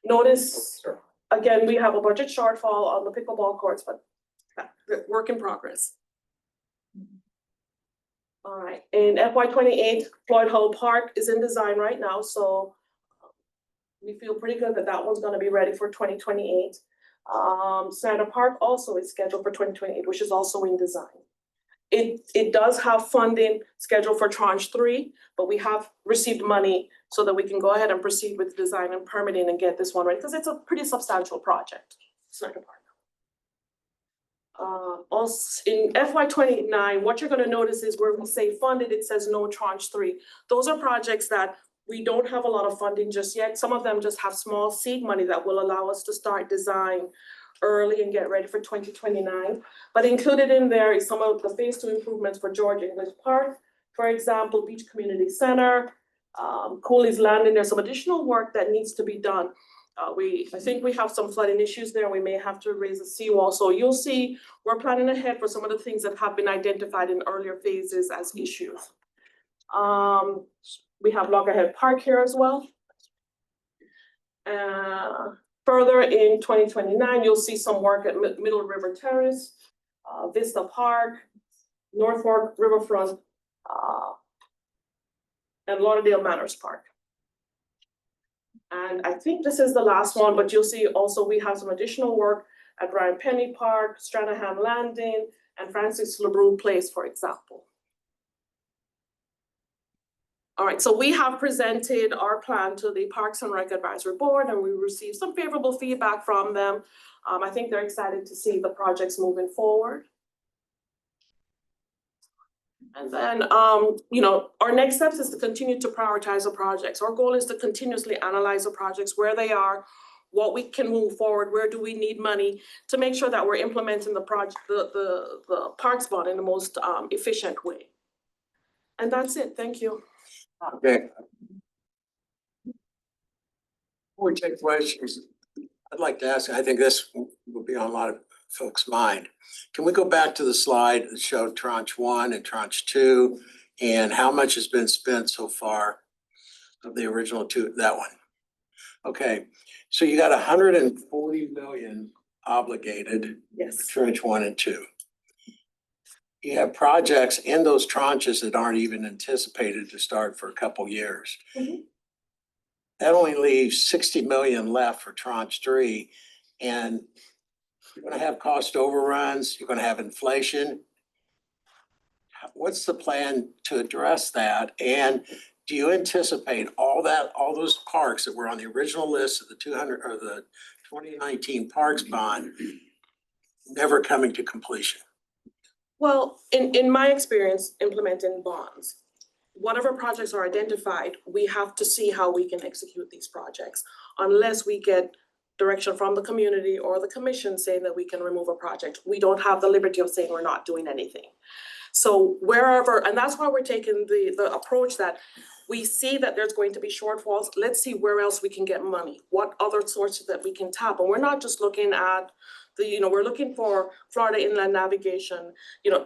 Notice, again, we have a budget shortfall on the pickleball courts, but work in progress. All right, in FY 28, Floyd Hall Park is in design right now, so we feel pretty good that that one's gonna be ready for 2028. Santa Park also is scheduled for 2028, which is also in design. It does have funding scheduled for tranche 3, but we have received money so that we can go ahead and proceed with design and permitting and get this one ready, because it's a pretty substantial project, Santa Park. Also in FY 29, what you're gonna notice is where we say funded, it says no tranche 3. Those are projects that we don't have a lot of funding just yet. Some of them just have small seed money that will allow us to start design early and get ready for 2029. But included in there is some of the phase 2 improvements for George English Park, for example, Beach Community Center, Cooley's Landing. There's some additional work that needs to be done. I think we have some flooding issues there. We may have to raise a seawall. So you'll see we're planning ahead for some of the things that have been identified in earlier phases as issues. We have Loggerhead Park here as well. Further in 2029, you'll see some work at Middle River Terrace, Vista Park, North Fork Riverfront, and Lauderdale Manors Park. And I think this is the last one, but you'll see also we have some additional work at Ryan Penny Park, Stranahan Landing, and Francis LeBrew Place, for example. All right, so we have presented our plan to the Parks and Rec Advisory Board and we received some favorable feedback from them. I think they're excited to see the projects moving forward. And then, our next steps is to continue to prioritize the projects. Our goal is to continuously analyze the projects, where they are, what we can move forward, where do we need money to make sure that we're implementing the project, the parks bond in the most efficient way. And that's it. Thank you. Okay. Before we take questions, I'd like to ask, I think this will be on a lot of folks' mind. Can we go back to the slide that showed tranche 1 and tranche 2 and how much has been spent so far of the original two, that one? Okay, so you got 140 million obligated. Yes. Tranche 1 and 2. You have projects in those tranches that aren't even anticipated to start for a couple years. Mhm. That only leaves 60 million left for tranche 3. And you're gonna have cost overruns, you're gonna have inflation. What's the plan to address that? And do you anticipate all those parks that were on the original list of the 200 or the 2019 parks bond never coming to completion? Well, in my experience implementing bonds, whatever projects are identified, we have to see how we can execute these projects. Unless we get direction from the community or the commission saying that we can remove a project, we don't have the liberty of saying we're not doing anything. So wherever, and that's why we're taking the approach that we see that there's going to be shortfalls, let's see where else we can get money, what other sources that we can tap. And we're not just looking at we're looking for Florida Inland Navigation,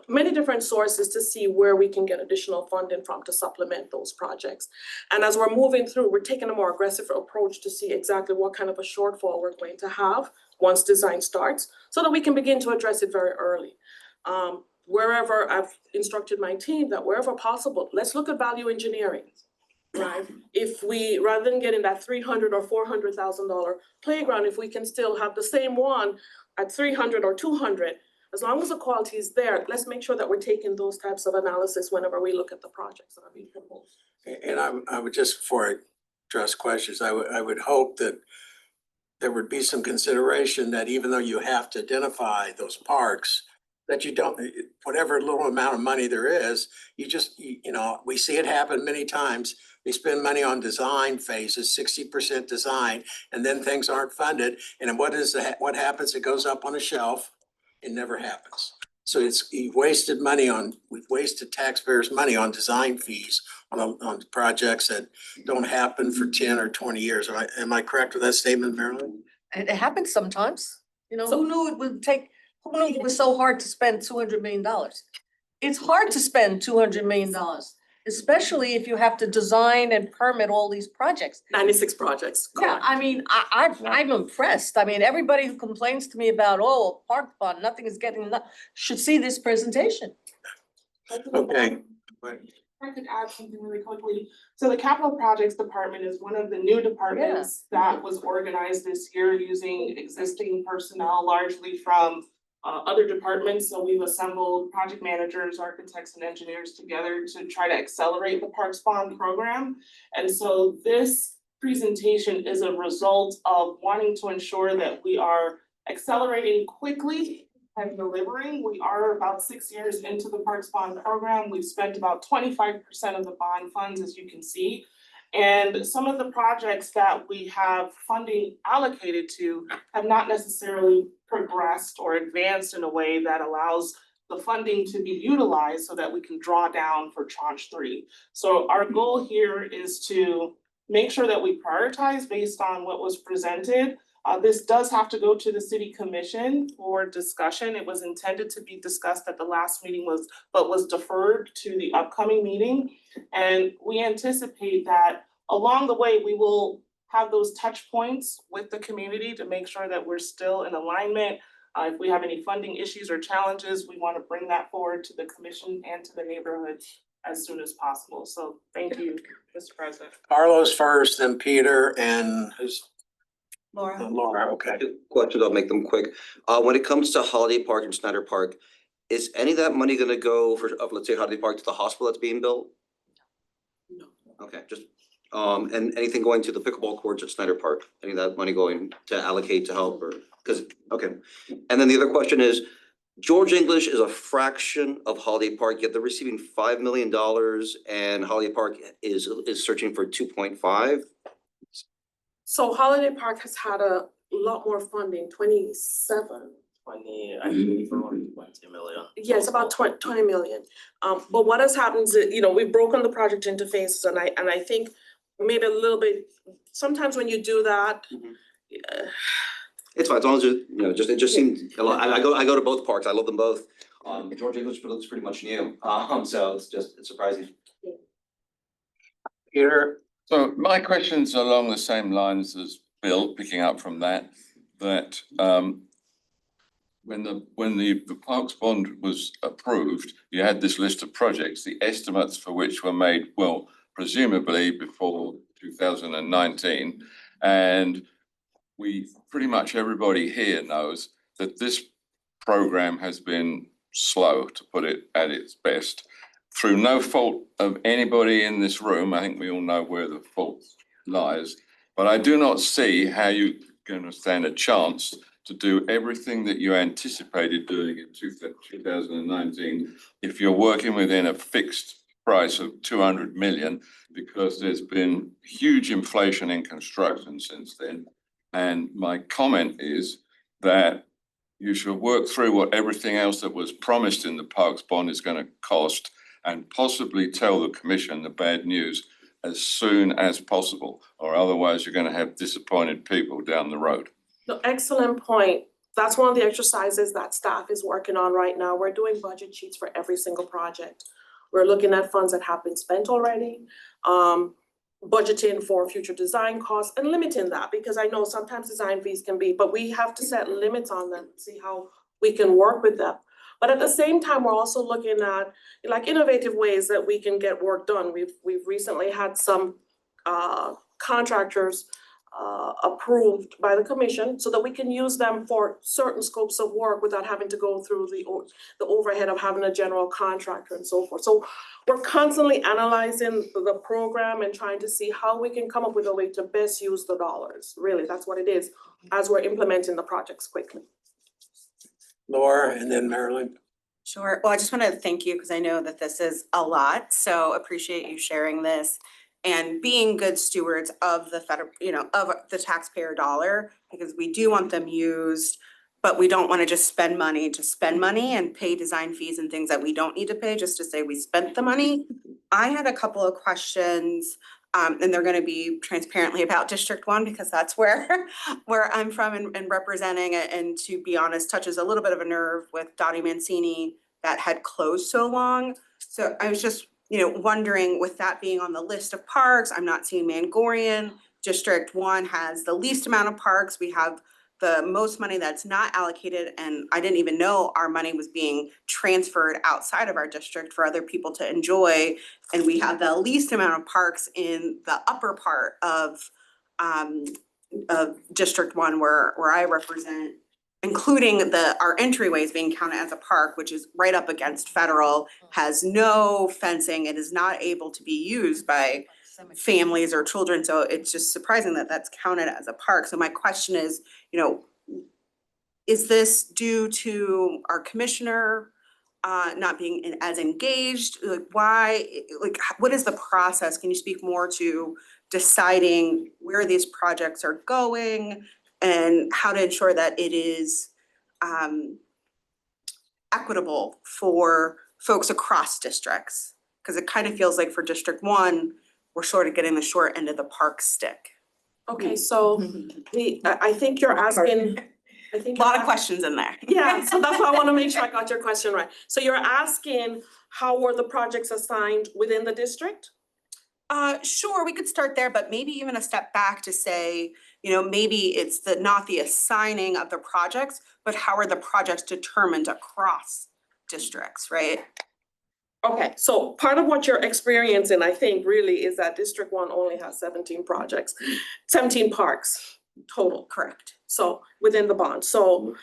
many different sources to see where we can get additional funding from to supplement those projects. And as we're moving through, we're taking a more aggressive approach to see exactly what kind of a shortfall we're going to have once design starts, so that we can begin to address it very early. Wherever I've instructed my team that wherever possible, let's look at value engineering. Right? If we, rather than getting that $300,000 or $400,000 playground, if we can still have the same one at 300 or 200, as long as the quality is there, let's make sure that we're taking those types of analysis whenever we look at the projects that are being proposed. And I would just, before I address questions, I would hope that there would be some consideration that even though you have to identify those parks, that you don't, whatever little amount of money there is, you just, we see it happen many times. We spend money on design phases, 60% design, and then things aren't funded. And then what happens? It goes up on a shelf. It never happens. So we've wasted taxpayers' money on design fees on projects that don't happen for 10 or 20 years. Am I correct with that statement, Marilyn? It happens sometimes. Who knew it was so hard to spend $200 million? It's hard to spend $200 million, especially if you have to design and permit all these projects. 96 projects. Yeah, I mean, I'm impressed. I mean, everybody who complains to me about, park bond, nothing is getting, should see this presentation. Okay. I could add something really quickly. So the Capital Projects Department is one of the new departments that was organized this year using existing personnel largely from other departments. So we've assembled project managers, architects, and engineers together to try to accelerate the Parks Bond program. And so this presentation is a result of wanting to ensure that we are accelerating quickly and delivering. We are about 6 years into the Parks Bond program. We've spent about 25% of the bond funds, as you can see. And some of the projects that we have funding allocated to have not necessarily progressed or advanced in a way that allows the funding to be utilized so that we can draw down for tranche 3. So our goal here is to make sure that we prioritize based on what was presented. This does have to go to the city commission for discussion. It was intended to be discussed at the last meeting but was deferred to the upcoming meeting. And we anticipate that along the way, we will have those touch points with the community to make sure that we're still in alignment. If we have any funding issues or challenges, we want to bring that forward to the commission and to the neighborhood as soon as possible. So thank you, Mr. President. Carlos first, then Peter, and who's? Laura. Laura, okay. Questions, I'll make them quick. When it comes to Holiday Park and Snyder Park, is any of that money gonna go let's say Holiday Park to the hospital that's being built? Okay, just, and anything going to the pickleball courts at Snyder Park, any of that money going to allocate to help or, cause, okay. And then the other question is, George English is a fraction of Holiday Park, yet they're receiving $5 million and Holiday Park is searching for 2.5. So Holiday Park has had a lot more funding, 27. 20, I believe around 20 million. Yes, about 20 million. But what has happened is, you know, we've broken the project into phases and I think maybe a little bit, sometimes when you do that, It's fine, as long as it, you know, it just seems, a lot. I go to both parks, I love them both. George English looks pretty much new, so it's surprising. Peter, So my question's along the same lines as Bill, picking up from that, when the Parks bond was approved, you had this list of projects, the estimates for which were made, well, presumably before 2019. And pretty much everybody here knows that this program has been slow, to put it at its best. Through no fault of anybody in this room, I think we all know where the fault lies, but I do not see how you're going to stand a chance to do everything that you anticipated doing in 2019 if you're working within a fixed price of 200 million, because there's been huge inflation in construction since then. And my comment is that you should work through what everything else that was promised in the Parks bond is going to cost and possibly tell the commission the bad news as soon as possible, or otherwise you're going to have disappointed people down the road. no, excellent point. That's one of the exercises that staff is working on right now. We're doing budget sheets for every single project. We're looking at funds that have been spent already, budgeting for future design costs and limiting that, because I know sometimes design fees can be, but we have to set limits on them, see how we can work with them. But at the same time, we're also looking at like innovative ways that we can get work done. We've recently had some contractors approved by the commission so that we can use them for certain scopes of work without having to go through the overhead of having a general contractor and so forth. So we're constantly analyzing the program and trying to see how we can come up with a way to best use the dollars. Really, that's what it is, as we're implementing the projects quickly. Laura, and then Marilyn. Sure. Well, I just want to thank you because I know that this is a lot. So appreciate you sharing this and being good stewards of the federal, of the taxpayer dollar, because we do want them used, but we don't want to just spend money and pay design fees and things that we don't need to pay just to say we spent the money. I had a couple of questions, and they're going to be transparently about District 1 because that's where I'm from and representing it. And to be honest, touches a little bit of a nerve with Dottie Mancini that had closed so long. So I was just wondering, with that being on the list of parks, I'm not seeing Mangorian. District 1 has the least amount of parks. We have the most money that's not allocated, and I didn't even know our money was being transferred outside of our district for other people to enjoy. And we have the least amount of parks in the upper part of District 1 where I represent, including our entryways being counted as a park, which is right up against federal, has no fencing, it is not able to be used by families or children, so it's just surprising that that's counted as a park. So my question is, is this due to our commissioner not being as engaged? Like why, what is the process? Can you speak more to deciding where these projects are going and how to ensure that it is equitable for folks across districts? Because it kind of feels like for District 1, we're sort of getting the short end of the park stick. Okay, so I think you're asking, A lot of questions in there. Yeah, so that's why I want to make sure I got your question right. So you're asking how were the projects assigned within the district? Sure, we could start there, but maybe even a step back to say, maybe it's not the assigning of the projects, but how are the projects determined across districts, right? Okay, so part of what you're experiencing, I think, really is that District 1 only has 17 projects, 17 parks total. Correct. So within the bond. So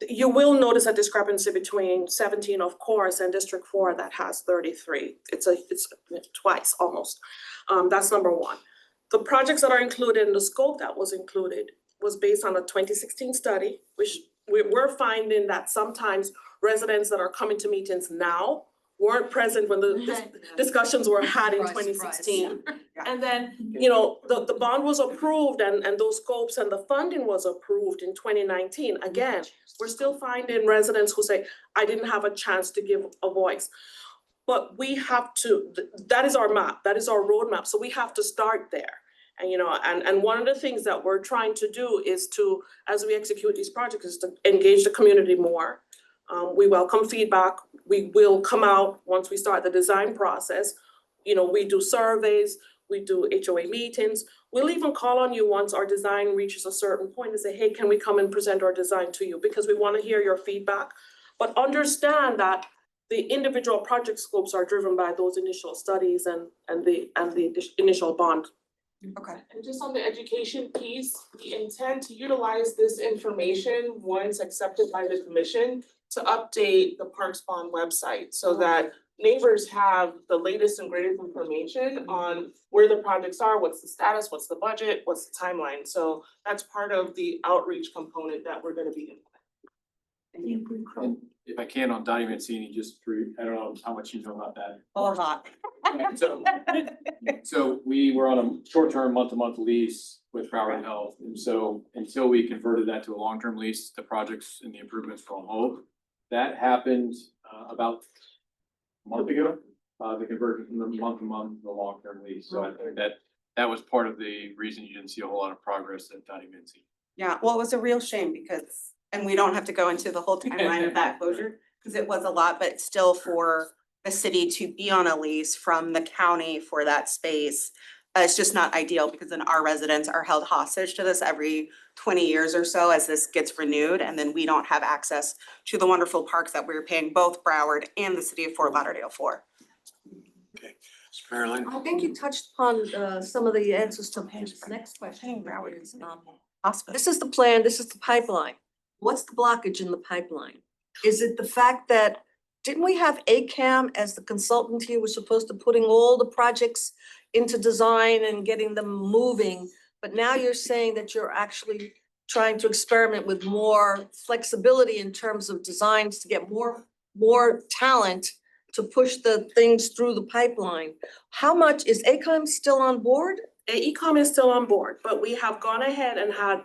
you will notice a discrepancy between 17, of course, and District 4 that has 33. It's twice almost. That's number one. The projects that are included in the scope that was included was based on a 2016 study, which we're finding that sometimes residents that are coming to meetings now weren't present when the discussions were had in Surprise, surprise. 2016. And then, you know, the bond was approved and those scopes and the funding was approved in 2019. Again, we're still finding residents who say, I didn't have a chance to give a voice. But we have to, that is our map, that is our roadmap, so we have to start there. And, you know, and one of the things that we're trying to do is to, as we execute these projects, is to engage the community more. We welcome feedback. We will come out once we start the design process. You know, we do surveys, we do HOA meetings. We'll even call on you once our design reaches a certain point and say, hey, can we come and present our design to you? Because we want to hear your feedback. But understand that the individual project scopes are driven by those initial studies and the initial bond. Okay. And just on the education piece, we intend to utilize this information once accepted by the commission to update the Parks Bond website so that neighbors have the latest and greatest information on where the projects are, what's the status, what's the budget, what's the timeline. So that's part of the outreach component that we're gonna be implementing. And if I can, on Donnie Mancini, just for, I don't know how much you know about that. A lot. So we were on a short-term, month-to-month lease with Broward Health. And so until we converted that to a long-term lease, the projects and the improvements were on hold. That happened about a month ago, the conversion from the month-to-month to the long-term lease. So I think that was part of the reason you didn't see a whole lot of progress at Donnie Mancini. Yeah, well, it was a real shame because, and we don't have to go into the whole timeline of that closure, because it was a lot, but still for the city to be on a lease from the county for that space, it's just not ideal because then our residents are held hostage to this every 20 years or so as this gets renewed, and then we don't have access to the wonderful parks that we're paying both Broward and the city of Fort Lauderdale for. Okay, Marilyn. I think you touched upon some of the answers to this next question. This is the plan, this is the pipeline. What's the blockage in the pipeline? Is it the fact that, didn't we have ACAM as the consultant here, was supposed to putting all the projects into design and getting them moving? But now you're saying that you're actually trying to experiment with more flexibility in terms of designs to get more talent to push the things through the pipeline. How much, is ACAM still on board? AECOM is still on board, but we have gone ahead and had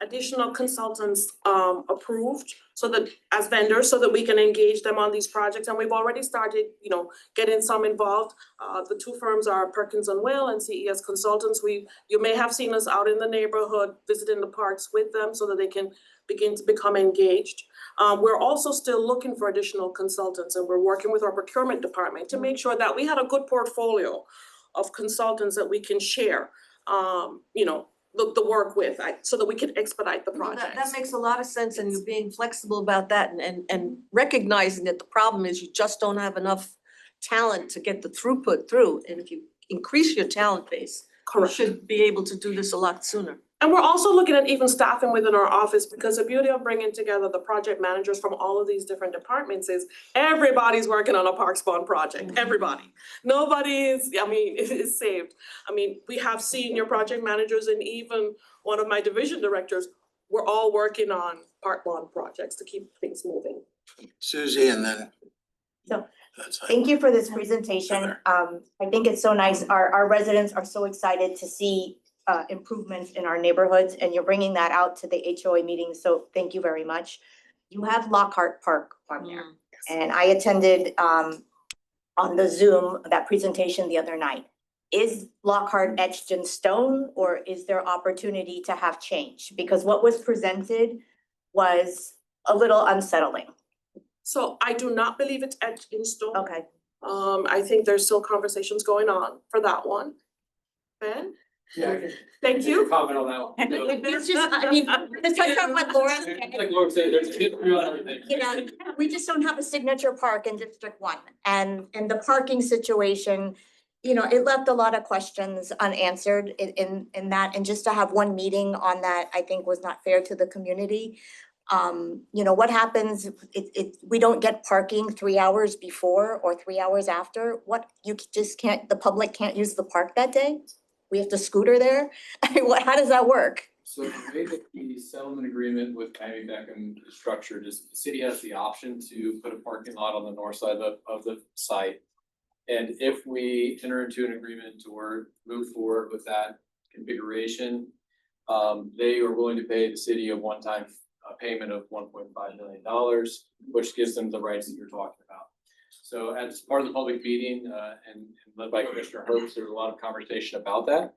additional consultants approved so that as vendors, so that we can engage them on these projects. And we've already started, you know, getting some involved. The two firms are Perkins and Will and CES Consultants. You may have seen us out in the neighborhood visiting the parks with them so that they can begin to become engaged. We're also still looking for additional consultants, and we're working with our procurement department to make sure that we had a good portfolio of consultants that we can share, you know, the work with, so that we can expedite the projects. That makes a lot of sense, and you're being flexible about that and recognizing that the problem is you just don't have enough talent to get the throughput through. And if you increase your talent base, you should be able to do this a lot sooner. And we're also looking at even staffing within our office, because the beauty of bringing together the project managers from all of these different departments is everybody's working on a Parks Bond project, everybody. Nobody is, I mean, is saved. I mean, we have senior project managers and even one of my division directors, we're all working on Park Bond projects to keep things moving. Susie, and then. So, thank you for this presentation. I think it's so nice. Our residents are so excited to see improvements in our neighborhoods, and you're bringing that out to the HOA meetings. So thank you very much. You have Lockhart Park on there, and I attended on the Zoom that presentation the other night. Is Lockhart etched in stone, or is there opportunity to have change? Because what was presented was a little unsettling. So I do not believe it's etched in stone. Okay. I think there's still conversations going on for that one. Ben? Yeah. Thank you. Comment on that one. It's just, I mean, it's like what Laura said. Like Laura said, there's a history on everything. You know, we just don't have a signature park in District 1, and the parking situation, you know, it left a lot of questions unanswered in that, and just to have one meeting on that, I think was not fair to the community. What happens if we don't get parking 3 hours before or 3 hours after? What, you just can't, the public can't use the park that day? We have to scooter there? How does that work? So the way that the settlement agreement with Miami Beckham is structured is the city has the option to put a parking lot on the north side of the site. And if we enter into an agreement to move forward with that configuration, they are willing to pay the city a one-time payment of $1.5 million, which gives them the rights that you're talking about. So as part of the public meeting, and led by Commissioner Herbst, there was a lot of conversation about that.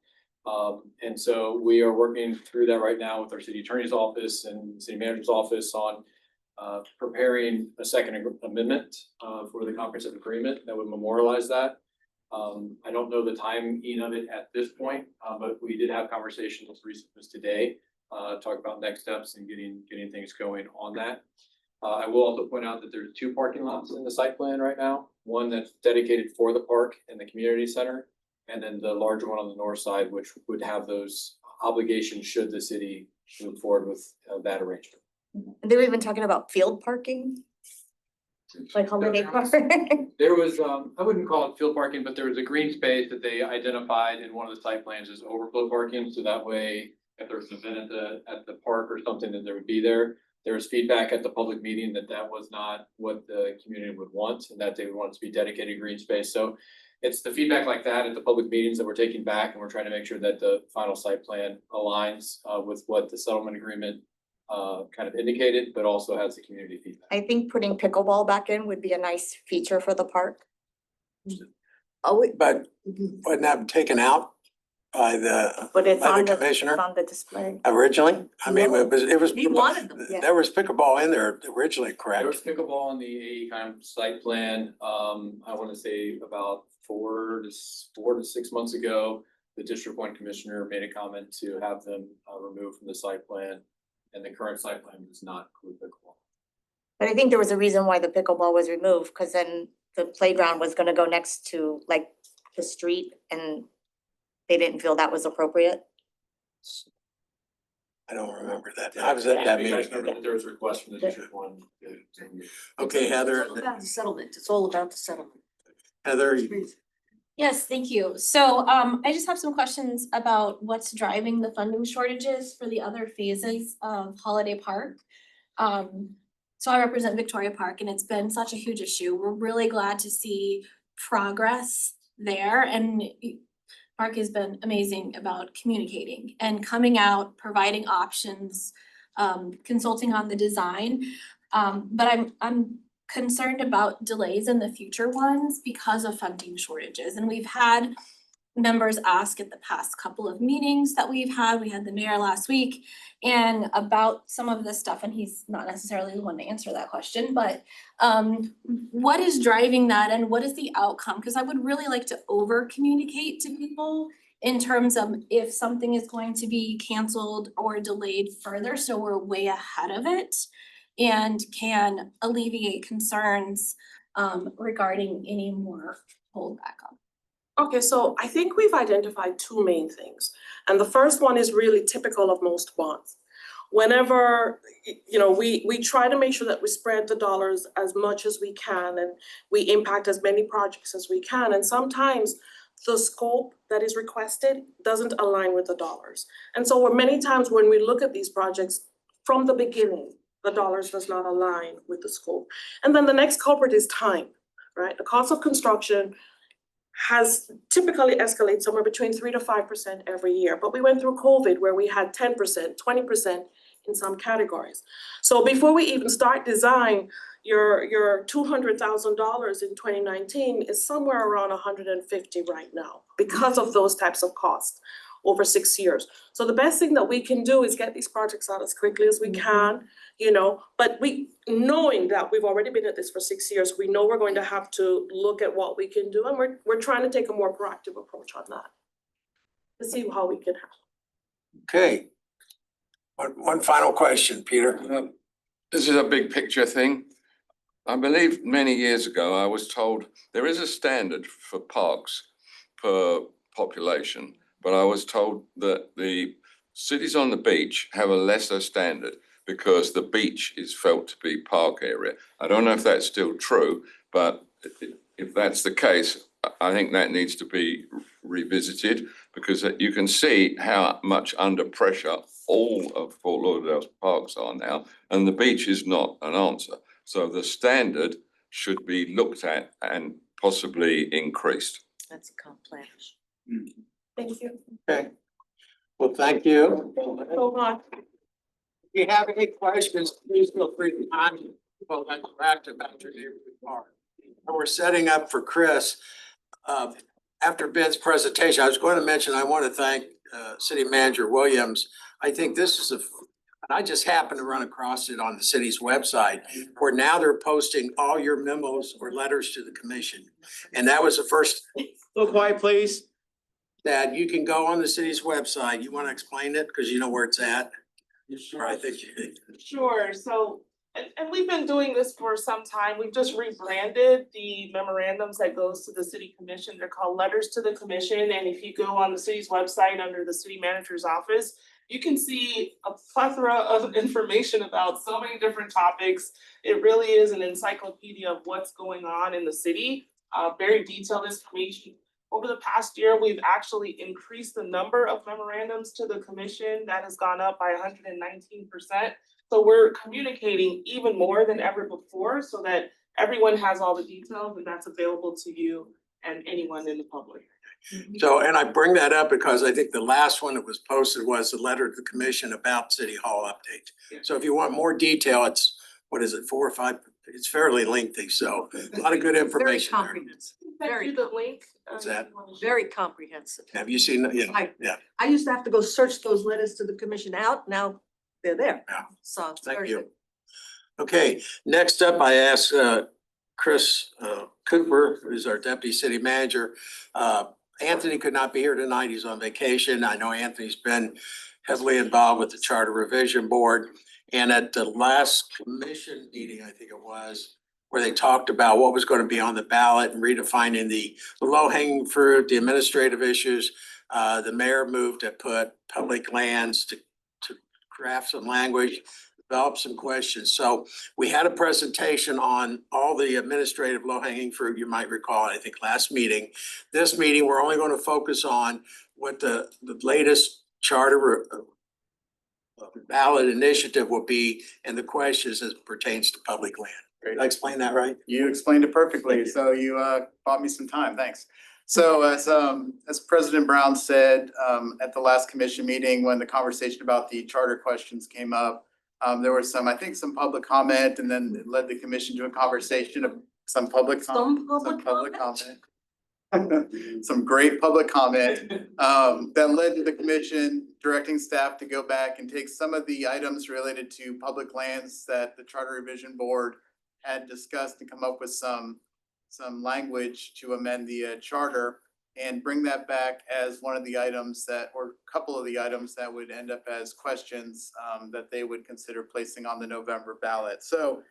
And so we are working through that right now with our city attorney's office and city manager's office on preparing a second amendment for the comprehensive agreement that would memorialize that. I don't know the timing of it at this point, but we did have conversations as recent as today, talk about next steps and getting things going on that. I will also point out that there's 2 parking lots in the site plan right now, one that's dedicated for the park and the community center, and then the larger one on the north side, which would have those obligations should the city move forward with that arrangement. They were even talking about field parking? Like holiday park? There was, I wouldn't call it field parking, but there was a green space that they identified in one of the site plans as overflow parking, so that way, if there was an event at the park or something, that there would be there. There was feedback at the public meeting that was not what the community would want, and that they would want it to be dedicated green space. So it's the feedback like that at the public meetings that we're taking back, and we're trying to make sure that the final site plan aligns with what the settlement agreement kind of indicated, but also has the community feedback. I think putting pickleball back in would be a nice feature for the park. But wasn't that taken out by But it's by on the the, commissioner it's on the display. originally? I mean, No. it was. He wanted them. Yeah. There was pickleball in there originally, There correct? was pickleball on the AE kind of site plan, I want to say about 4 to 6 months ago. The district one commissioner made a comment to have them removed from the site plan, and the current site plan does not include pickleball. But I think there was a reason why the pickleball was removed, because then the playground was gonna go next to like the street and they didn't feel that was appropriate. I don't remember that. I was at that You guys meeting. remember that there was a request from the district one. Okay, Heather, It's all about the settlement. It's all about the settlement. Heather, Yes, thank you. So I just have some questions about what's driving the funding shortages for the other phases of Holiday Park. So I represent Victoria Park and it's been such a huge issue. We're really glad to see progress there, and Park has been amazing about communicating and coming out, providing options, consulting on the design. But I'm concerned about delays in the future ones because of funding shortages. And we've had members ask at the past couple of meetings that we've had. We had the mayor last week and about some of this stuff, and he's not necessarily the one to answer that question, but what is driving that and what is the outcome? Because I would really like to over communicate to people in terms of if something is going to be canceled or delayed further, so we're way ahead of it and can alleviate concerns regarding any more holdback up. Okay, so I think we've identified 2 main things. And the first one is really typical of most bonds. Whenever, we try to make sure that we spread the dollars as much as we can and we impact as many projects as we can. And sometimes the scope that is requested doesn't align with the dollars. And so many times when we look at these projects from the beginning, the dollars does not align with the scope. And then the next culprit is time, right? The cost of construction has typically escalated somewhere between 3 to 5% every year. But we went through COVID where we had 10%, 20% in some categories. So before we even start design, your $200,000 in 2019 is somewhere around 150 right now because of those types of costs over 6 years. So the best thing that we can do is get these projects out as quickly as we can, but knowing that we've already been at this for 6 years, we know we're going to have to look at what we can do, and we're trying to take a more proactive approach on that to see how we can help. okay. One final question, Peter. This is a big picture thing. I believe many years ago, I was told there is a standard for parks per population, but I was told that the cities on the beach have a lesser standard. because the beach is felt to be park area. I don't know if that's still true, but if that's the case, I think that needs to be revisited, because you can see how much under pressure all of Fort Lauderdale's parks are now, and the beach is not an answer. So the standard should be looked at and possibly increased. That's a comp plan. Thank you. Okay. Well, thank you. So much. If you have any questions, please feel free to contact people that interact about your neighborhood park. And we're setting up for Chris. After Ben's presentation, I was going to mention, I want to thank City Manager Williams. I think this is I just happened to run across it on the city's website, where now they're posting all your memos or letters to the commission. And that was the first. A little quiet, please. That you can go on the city's website. You want to explain it? Because you know where it's at. Sure. I think you. Sure, so, and we've been doing this for some time, we've just rebranded the memorandums that goes to the city commission, they're called letters to the commission, and if you go on the city's website under the city manager's office, you can see a plethora of information about so many different topics. It really is an encyclopedia of what's going on in the city, very detailed information. Over the past year, we've actually increased the number of memorandums to the commission. That has gone up by 119%. So we're communicating even more than ever before so that everyone has all the details and that's available to you and anyone in the public. So, and I bring that up because I think the last one that was posted was the letter to the commission about City Hall update. So if you want more detail, it's, what is it, 4 or 5? It's fairly lengthy, so a lot of good Very information there. comprehensive, Send you the link. What's that? very comprehensive. Have you seen, yeah, I- I used to have to go search those letters to the commission out, now they're there. Yeah. So it's Thank very you. good. Okay, next up, I ask Chris Cooper, who's our deputy city manager. Anthony could not be here tonight. He's on vacation. I know Anthony's been heavily involved with the Charter Revision Board. And at the last commission meeting, I think it was, where they talked about what was going to be on the ballot and redefining the low-hanging fruit, the administrative issues. The mayor moved to put public lands to craft some language, develop some questions. So we had a presentation on all the administrative low-hanging fruit, you might recall, I think last meeting. This meeting, we're only going to focus on what the latest charter ballot initiative will be and the questions as it pertains to public land. Did I explain that right? You explained it perfectly, so you bought me some time, thanks. So as President Brown said at the last commission meeting, when the conversation about the charter questions came up, there was some, I think, some public comment, and then it led the commission to a conversation of some public comment. Some great public comment that led to the commission directing staff to go back and take some of the items related to public lands that the Charter Revision Board had discussed and come up with some language to amend the charter and bring that back as one of the items that, or a couple of the items that would end up as questions that they would consider placing on the November ballot. So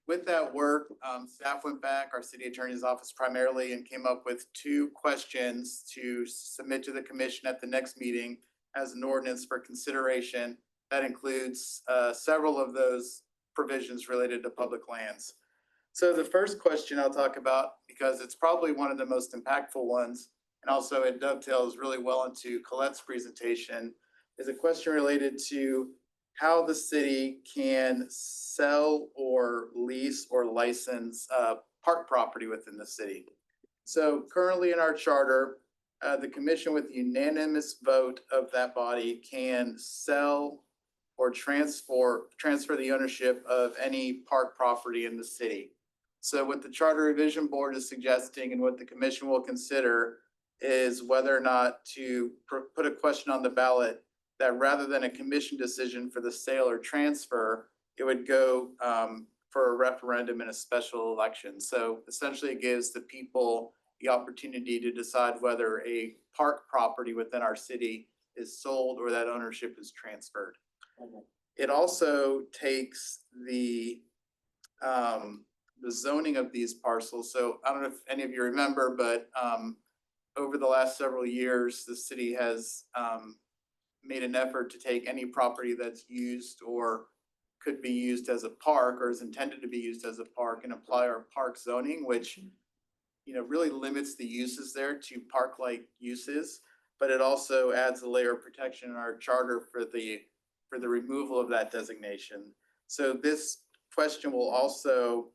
with that work, staff went back, our city attorney's office primarily, and came up with 2 questions to submit to the commission at the next meeting as an ordinance for consideration. That includes several of those provisions related to public lands. So the first question I'll talk about, because it's probably one of the most impactful ones, and also it dovetails really well into Colette's presentation, is a question related to how the city can sell or lease or license park property within the city. So currently in our charter, the commission with unanimous vote of that body can sell or transfer the ownership of any park property in the city. So what the Charter Revision Board is suggesting and what the commission will consider is whether or not to put a question on the ballot that rather than a commission decision for the sale or transfer, it would go for a referendum and a special election. So essentially it gives the people the opportunity to decide whether a park property within our city is sold or that ownership is transferred. It also takes the zoning of these parcels. So I don't know if any of you remember, but over the last several years, the city has made an effort to take any property that's used or could be used as a park or is intended to be used as a park and apply our park zoning, which, really limits the uses there to park-like uses. But it also adds a layer of protection in our charter for the removal of that designation. So this question will also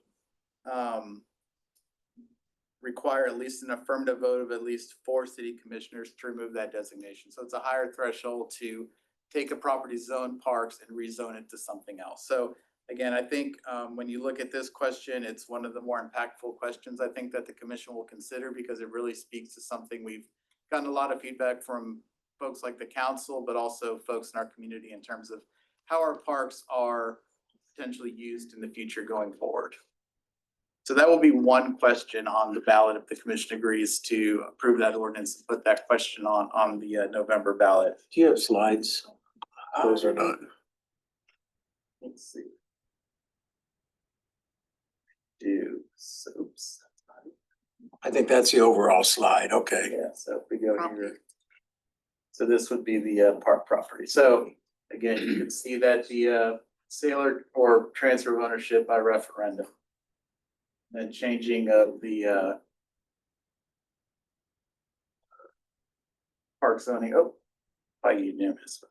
require at least an affirmative vote of at least 4 city commissioners to remove that designation. So it's a higher threshold to take a property zone parks and rezone it to something else. So again, I think when you look at this question, it's one of the more impactful questions I think that the commission will consider, because it really speaks to something we've gotten a lot of feedback from folks like the council, but also folks in our community in terms of how our parks are potentially used in the future going forward. So that will be one question on the ballot if the commission agrees to approve that ordinance and put that question on the November ballot. Do you have slides? Those are not. Let's see. Oops. I think that's the overall slide. Okay. Yeah, so if we go here. So this would be the park property. So again, you can see that the sale or transfer of ownership by referendum. And changing of the park zoning, by unanimous.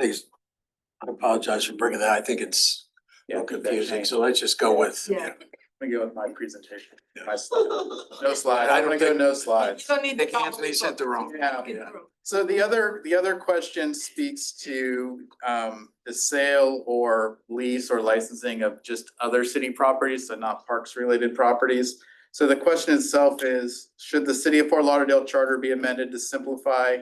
I apologize for bringing that. I think it's a little confusing. So let's just go with. Yeah. Let me go with my presentation. My slide. No slide. I don't go no slides. You don't need I to think go. Anthony sent the wrong. Yeah. So the other question speaks to the sale or lease or licensing of just other city properties, so not parks related properties. So the question itself is, should the city of Fort Lauderdale charter be amended to simplify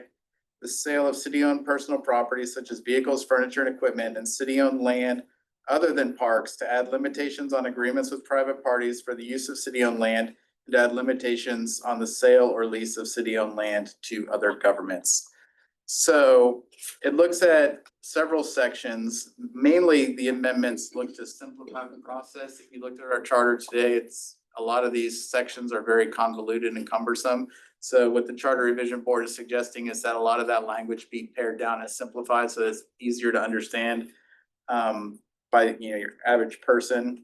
the sale of city-owned personal property such as vehicles, furniture, and equipment, and city-owned land other than parks, to add limitations on agreements with private parties for the use of city-owned land, and to add limitations on the sale or lease of city-owned land to other governments. So it looks at several sections. Mainly the amendments look to simplify the process. If you looked at our charter today, a lot of these sections are very convoluted and cumbersome. So what the Charter Revision Board is suggesting is that a lot of that language be pared down and simplified so it's easier to understand by your average person.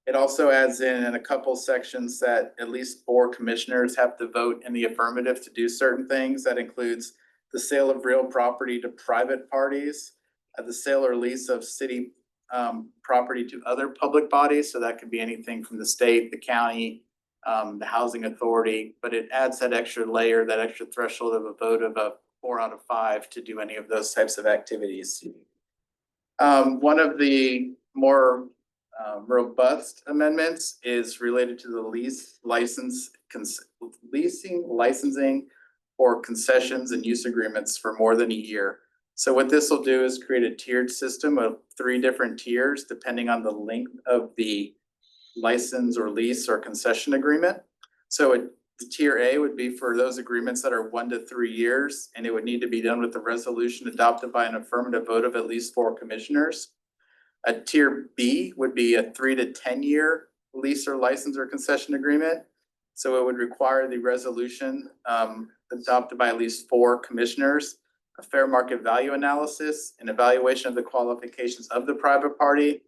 It also adds in a couple sections that at least 4 commissioners have to vote in the affirmative to do certain things. That includes the sale of real property to private parties, the sale or lease of city property to other public bodies. So that could be anything from the state, the county, the housing authority, but it adds that extra layer, that extra threshold of a vote of a 4 out of 5 to do any of those types of activities. One of the more robust amendments is related to the leasing, licensing, or concessions and use agreements for more than a year. So what this will do is create a tiered system of 3 different tiers depending on the length of the license or lease or concession agreement. So the tier A would be for those agreements that are 1 to 3 years, and it would need to be done with a resolution adopted by an affirmative vote of at least 4 commissioners. A tier B would be a 3 to 10 year lease or license or concession agreement. So it would require the resolution adopted by at least 4 commissioners, a fair market value analysis, an evaluation of the qualifications of the private party,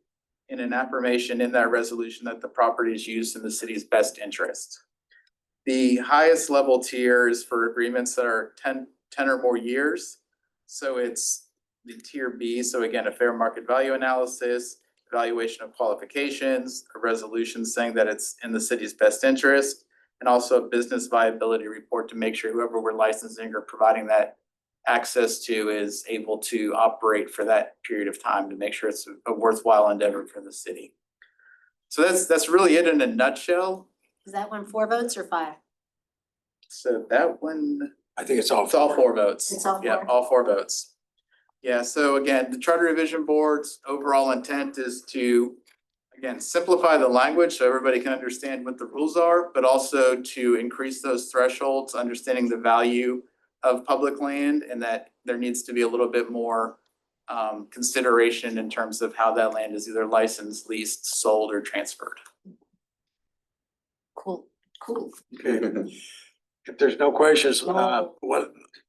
and an affirmation in that resolution that the property is used in the city's best interest. The highest level tier is for agreements that are 10 or more years. So it's the tier B. So again, a fair market value analysis, evaluation of qualifications, a resolution saying that it's in the city's best interest, and also a business viability report to make sure whoever we're licensing or providing that access to is able to operate for that period of time to make sure it's a worthwhile endeavor for the city. So that's really it in a nutshell. Is that one 4 votes or 5? So that one, I think it's all 4 votes. It's all 4? Yeah, all 4 votes. Yeah, so again, the Charter Revision Board's overall intent is to, again, simplify the language so everybody can understand what the rules are, but also to increase those thresholds, understanding the value of public land, and that there needs to be a little bit more consideration in terms of how that land is either licensed, leased, sold, or transferred. Cool. Okay. If there's no questions, what,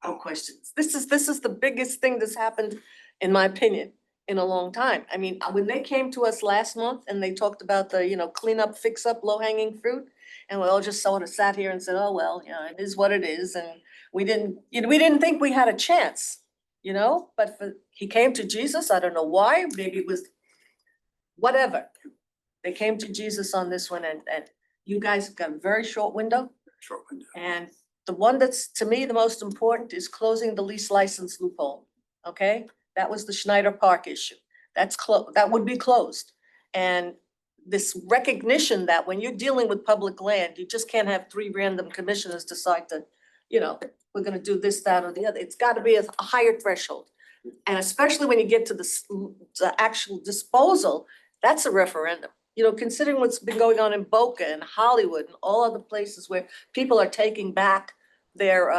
No questions. This is the biggest thing that's happened, in my opinion, in a long time. I mean, when they came to us last month and they talked about the, clean up, fix up, low hanging fruit. And we all just sort of sat here and said, oh, well, it is what it is. And we didn't think we had a chance, but he came to Jesus. I don't know why. Maybe it was whatever. They came to Jesus on this one and you guys have got a very short window. short window. And the one that's, to me, the most important is closing the lease license loophole, okay? That was the Schneider Park issue. That would be closed. And this recognition that when you're dealing with public land, you just can't have three random commissioners decide to, we're gonna do this, that, or the other. It's gotta be a higher threshold. And especially when you get to the actual disposal, that's a referendum. Considering what's been going on in Boca and Hollywood and all other places where people are taking back their,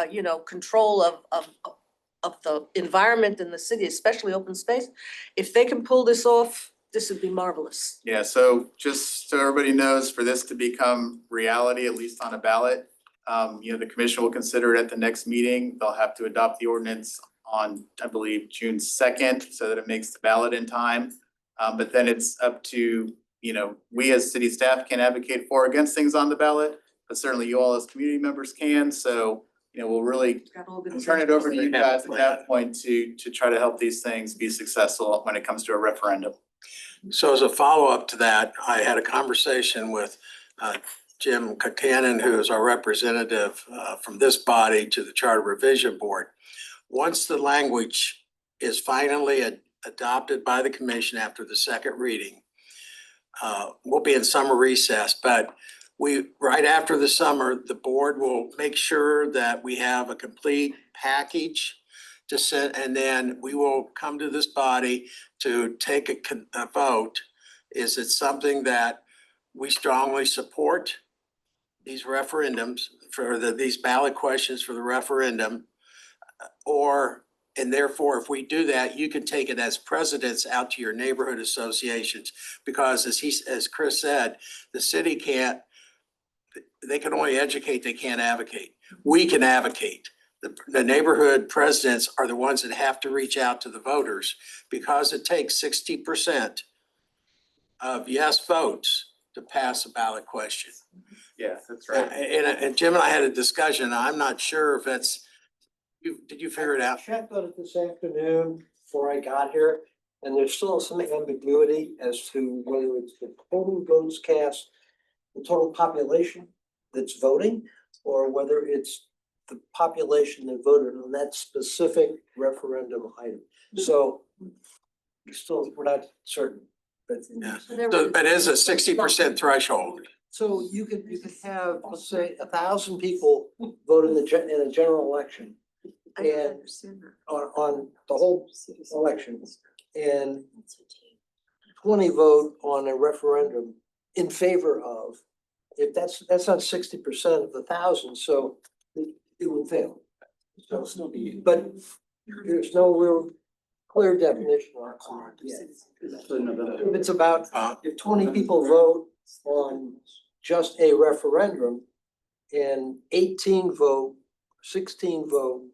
control of the environment in the city, especially open space. If they can pull this off, this would be marvelous. Yeah, so just so everybody knows, for this to become reality, at least on a ballot, the commission will consider it at the next meeting. They'll have to adopt the ordinance on, I believe, June 2nd, so that it makes the ballot in time. But then it's up to, we as city staff can advocate for or against things on the ballot, but certainly you all as community members can. So, we'll really turn it over to you guys at that point to try to help these things be successful when it comes to a referendum. So as a follow-up to that, I had a conversation with Jim Concanon, who is our representative from this body to the Charter Revision Board. Once the language is finally adopted by the commission after the second reading, we'll be in summer recess, but right after the summer, the board will make sure that we have a complete package to send, and then we will come to this body to take a vote. Is it something that we strongly support these referendums for these ballot questions for the referendum? And therefore, if we do that, you can take it as precedents out to your neighborhood associations. Because as Chris said, the city they can only educate, they can't advocate. We can advocate. The neighborhood presidents are the ones that have to reach out to the voters, because it takes 60% of yes votes to pass a ballot question. Yeah, that's right. And Jim and I had a discussion. I'm not sure if did you figure it out? I checked on it this afternoon before I got here, and there's still some ambiguity as to whether it's the total votes cast, the total population that's voting, or whether it's the population that voted on that specific referendum item. So we're not certain, but. Yeah. So, but it is a 60% threshold. So you could have, let's say, 1,000 people vote in a general election. And on the whole election, and 20 vote on a referendum in favor of, if that's not 60% of the 1,000, so it would fail. So, but there's no real clear definition on it. If it's about, if 20 people vote on just a referendum and 18 vote, 16 vote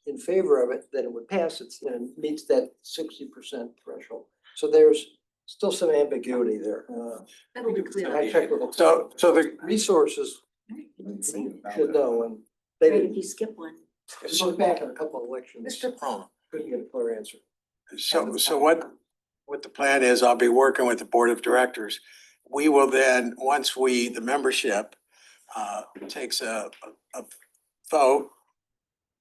in favor of it, then it would pass, and meets that 60% threshold. So there's still some ambiguity there. That'll be clear. I checked with them. So the resources should know, and they If didn't you skip one. look back at a couple of elections. Mr. Couldn't get a clear answer. So what the plan is, I'll be working with the board of directors. We will then, once the membership takes a vote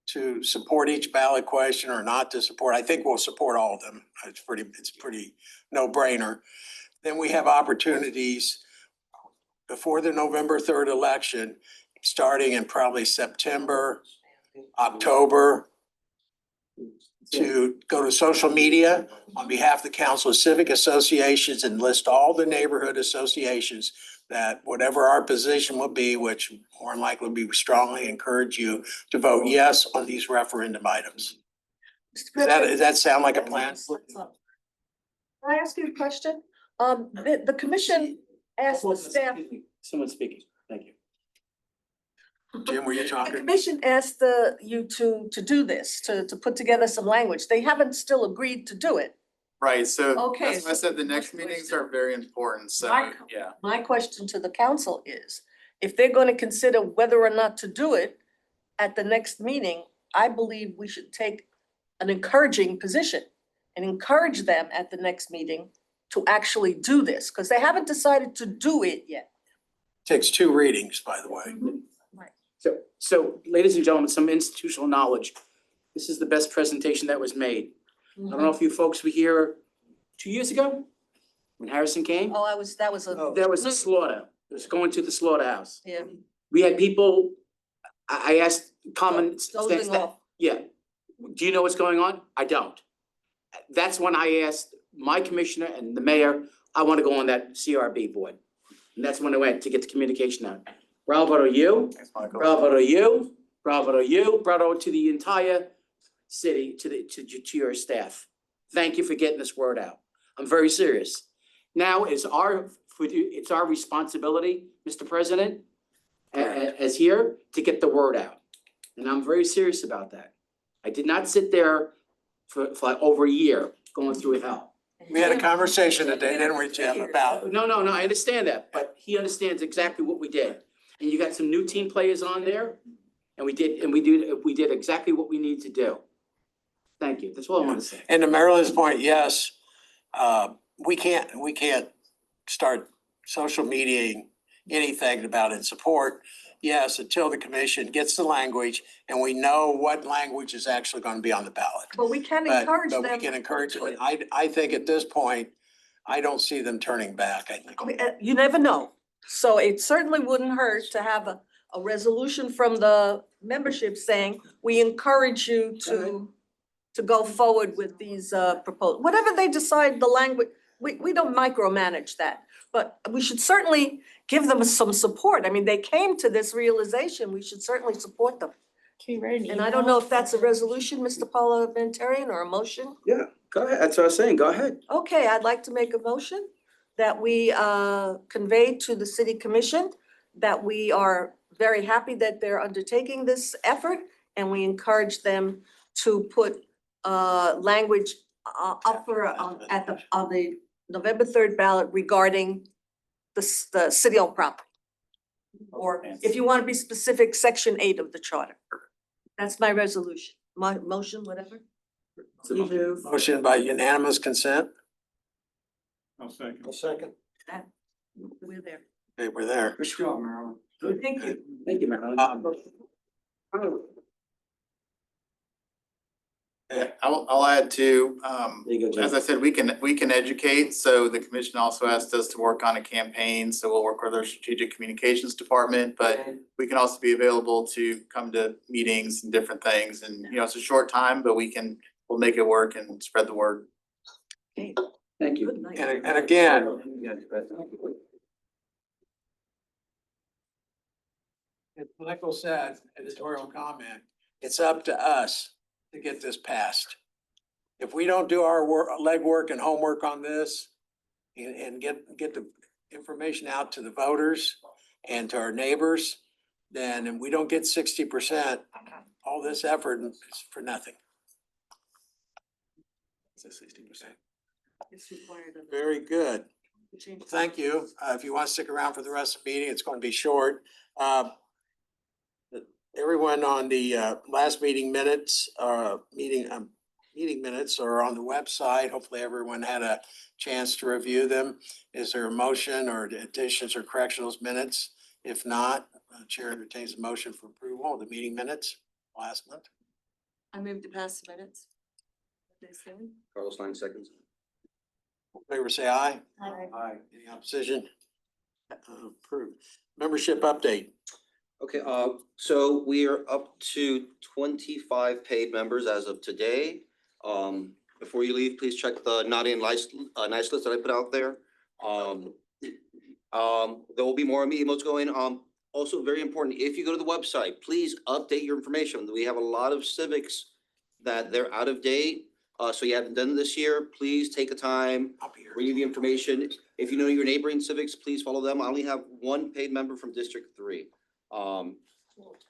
to support each ballot question or not to support, I think we'll support all of them. It's pretty no brainer. Then we have opportunities before the November 3rd election, starting in probably September, October, to go to social media on behalf of the Council of Civic Associations and list all the neighborhood associations that whatever our position will be, which more than likely we strongly encourage you to vote yes on these referendum items. Does that sound like a plan? Can I ask you a question? The commission asked the staff, Someone speaking, thank you. Jim, were you The talking? commission asked you to do this, to put together some language. They haven't still agreed to do it. Right, so Okay, that's why I said the next so- meetings are very important, so, My- yeah. My question to the council is, if they're gonna consider whether or not to do it at the next meeting, I believe we should take an encouraging position and encourage them at the next meeting to actually do this, because they haven't decided to do it yet. Takes 2 readings, by the way. So, ladies and gentlemen, some institutional knowledge. This is the best presentation that was made. I don't know if you folks were here 2 years ago when Harrison came. Oh, that was a. That was a slaughter. It was going to the slaughterhouse. Yeah. We had people, I asked common Dozing sense that, off. yeah. Do you know what's going on? I don't. That's when I asked my commissioner and the mayor, I want to go on that CRB board. And that's when I went to get the communication out. Bravo to you, bravo to you, bravo to you, bravo to the entire city, to your staff. Thank you for getting this word out. I'm very serious. Now it's our responsibility, Mr. President, as here, to get the word out. And I'm very serious about that. I did not sit there for like over a year going through hell. We had a conversation today, didn't we, Jim, about, No, I understand that, but he understands exactly what we did. And you got some new team players on there, and we did exactly what we need to do. Thank you. That's all I want to say. and to Marilyn's point, yes, we can't start social mediating anything about in support. Yes, until the commission gets the language and we know what language is actually gonna be on the ballot. But we can But encourage them. we can encourage it. I think at this point, I don't see them turning back. I think. You never know. So it certainly wouldn't hurt to have a resolution from the membership saying, we encourage you to go forward with these proposals. Whatever they decide the language, we don't micromanage that. But we should certainly give them some support. I mean, they came to this realization, we should certainly support them. Can we write an And I don't know if that's a resolution, Mr. Parliamentarian, or a motion. Yeah, go ahead. That's what I was saying. Go ahead. Okay, I'd like to make a motion that we convey to the city commission that we are very happy that they're undertaking this effort, and we encourage them to put language up for on the November 3rd ballot regarding the city-owned property. Or if you want to be specific, section 8 of the charter. That's my resolution, my motion, whatever. Motion by unanimous consent. I'll second. That, we're there. Okay, we're there. Good job, Marilyn. Thank you. Thank you, Marilyn. I'll add to, There you go, Jim. as I said, we can educate, so the commission also asked us to work on a campaign, so we'll work with our strategic communications department, but we can also be available to come to meetings and different things, and, it's a short time, but we'll make it work and spread the word. Thank you. Good night. And again, as Michael said, editorial comment, it's up to us to get this passed. If we don't do our legwork and homework on this and get the information out to the voters and to our neighbors, then we don't get 60%, all this effort is for nothing. It's 60%. It's required of Very good. the Thank you. If you want to stick around for the rest of the meeting, it's going to be short. Everyone on the last meeting minutes, meeting minutes are on the website. Hopefully everyone had a chance to review them. Is there a motion or additions or corrections minutes? If not, Chair entertains a motion for approval of the meeting minutes last month. I move to pass the minutes. Carlos, 9 seconds. All in favor, say aye. Aye. Any opposition? Approved. Membership update. Okay, so we are up to 25 paid members as of today. Before you leave, please check the naughty and nice list that I put out there. There will be more emotes going. Also very important, if you go to the website, please update your information. We have a lot of civics that they're out of date. So you haven't done it this year, please take the time, read the information. If you know your neighboring civics, please follow them. I only have one paid member from District 3.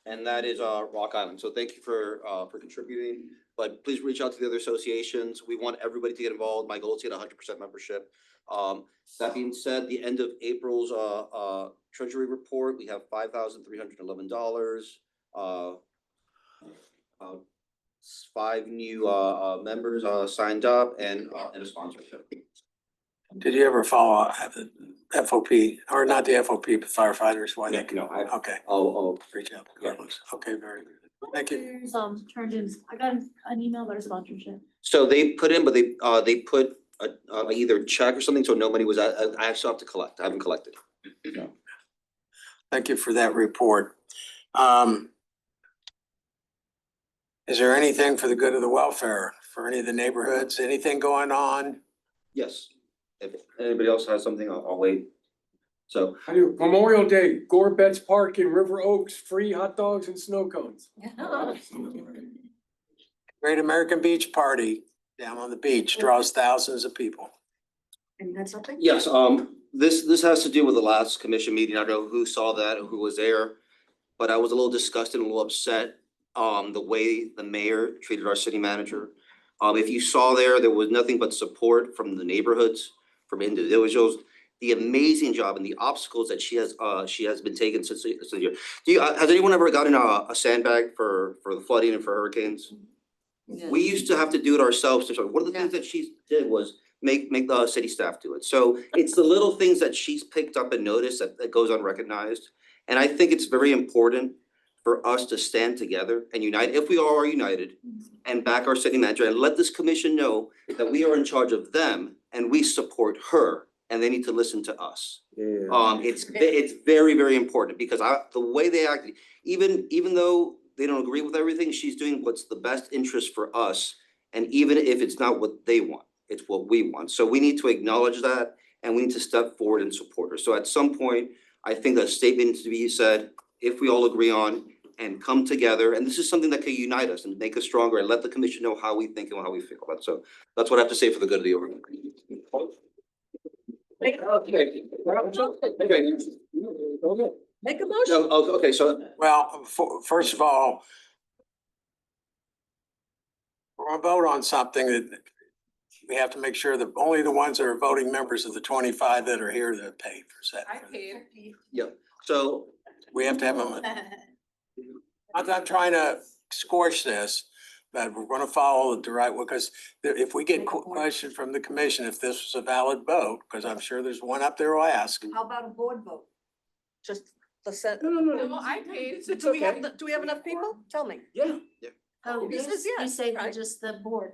and that is Rock Island. So thank you for contributing. But please reach out to the other associations. We want everybody to get involved. My goal is to get 100% membership. That being said, the end of April's treasury report, we have $5,311. 5 new members signed up and a sponsorship. Did you ever follow the FOP, or not the FOP, but firefighters, why they can, No, okay, I'll reach out regardless. Okay, very good. Thank you. There's, turned in, I got an email about a sponsorship. So they put in, but they put either check or something, so no money was, I still have to collect. I haven't collected. Thank you for that report. Is there anything for the good of the welfare, for any of the neighborhoods, anything going on? Yes. If anybody else has something, I'll wait. So. I do, Memorial Day, Gore Betts Park in River Oaks, free hot dogs and snow cones. Great American Beach Party down on the beach draws thousands of people. And that's something? Yes, this has to do with the last commission meeting. I don't know who saw that or who was there, but I was a little disgusted and a little upset the way the mayor treated our city manager. If you saw there was nothing but support from the neighborhoods, from individuals. The amazing job and the obstacles that she has been taking since the year. Has anyone ever gotten a sandbag for the flooding and for hurricanes? Yeah. We used to have to do it ourselves. One of the things that she did was make the city staff do it. So it's the little things that she's picked up and noticed that goes unrecognized. And I think it's very important for us to stand together and unite, if we all are united, and back our city manager and let this commission know that we are in charge of them and we support her and they need to listen to us. It's very, very important because the way they act, even though they don't agree with everything, she's doing what's the best interest for us. And even if it's not what they want, it's what we want. So we need to acknowledge that and we need to step forward and support her. So at some point, I think a statement needs to be said, if we all agree on and come together, and this is something that can unite us and make us stronger and let the commission know how we think and how we feel about it. So that's what I have to say for the good of the order. Make a motion. No, okay, so. Well, first of all, we're gonna vote on something that we have to make sure that only the ones that are voting members of the 25 that are here that pay for that. I paid. Yeah, so. We have to have them. I'm not trying to squash this, but we're gonna follow the right way, because if we get question from the commission, if this was a valid vote, because I'm sure there's one up there who'll ask. How about a board vote? Just the set. No, I paid. Do we have enough people? Tell me. Yeah. Oh, He says yes, you say right? just the board,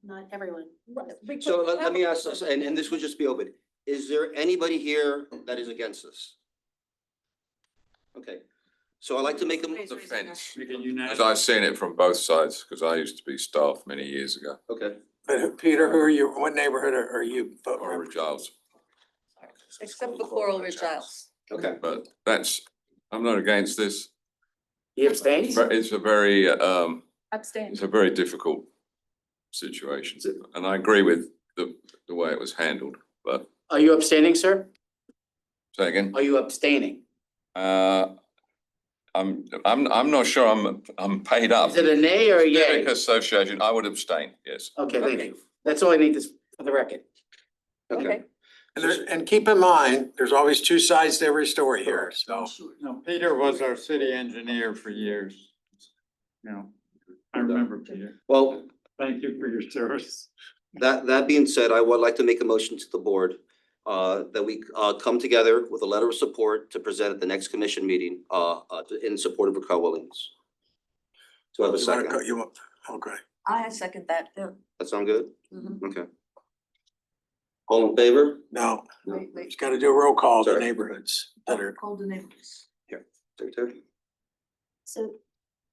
not everyone. So let me ask this, and this would just be open. Is there anybody here that is against this? Okay, so I'd like to make The fence, as I've seen it from both sides, because I used to be staff many years ago. Okay. But Peter, who are you, what neighborhood are you voting? Or Giles. Except for Coral Ridge House. Okay. But I'm not against this. He abstains? But it's a very, Abstain. it's a very difficult situation. And I agree with the way it was handled, but Are you abstaining, sir? say again. Are you abstaining? I'm not sure I'm paid up. Is it a nay or a yay? Civic Association, I would abstain, yes. Okay, thank you. That's all I need for the record. Okay. And keep in mind, there's always two sides to every story here, so. No, Peter was our city engineer for years. You know, I remember Peter. Well, Thank you for your service. that being said, I would like to make a motion to the board that we come together with a letter of support to present at the next commission meeting in support of Raquel Williams. So I have a second. Okay. I second that, yeah. That sound good? Mhm. Okay. All in favor? No, Wait. it's gotta do a roll call to Sorry. neighborhoods that are. Call the neighbors. Secretary? So,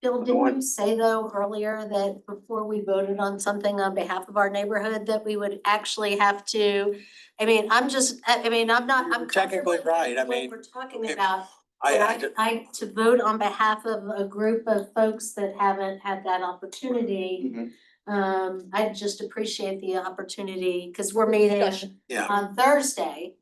Bill, didn't you say though earlier that before we voted on something on behalf of our neighborhood, that we would actually have to? I'm not, I'm. Technically right, I what mean, we're talking if- about, I but to vote on behalf of a group of folks that haven't had that opportunity. I'd just appreciate the opportunity, cause we're meeting Yeah. on Thursday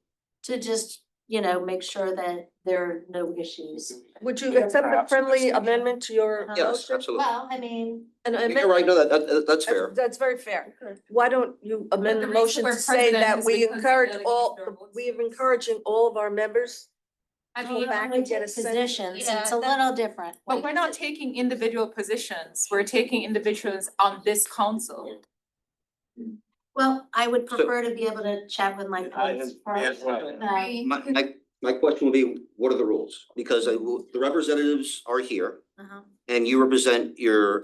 to just make sure that there are no issues. Would you accept a friendly amendment to your Yes, motion? absolutely. Well, I mean, An You're amendment? right, no, that's fair. That's very fair. Why don't you amend the the reason motion we're to say president that is we because encourage delegates all, their votes. we are encouraging all of our members I to mean, go back only and get a take sense. positions, Yeah, it's a that- little different. but we're not taking individual positions, we're taking individuals on this council. Well, I would prefer to be able to chat with my colleagues first. My question would be, what are the rules? Because the representatives are here Uh-huh. and you represent your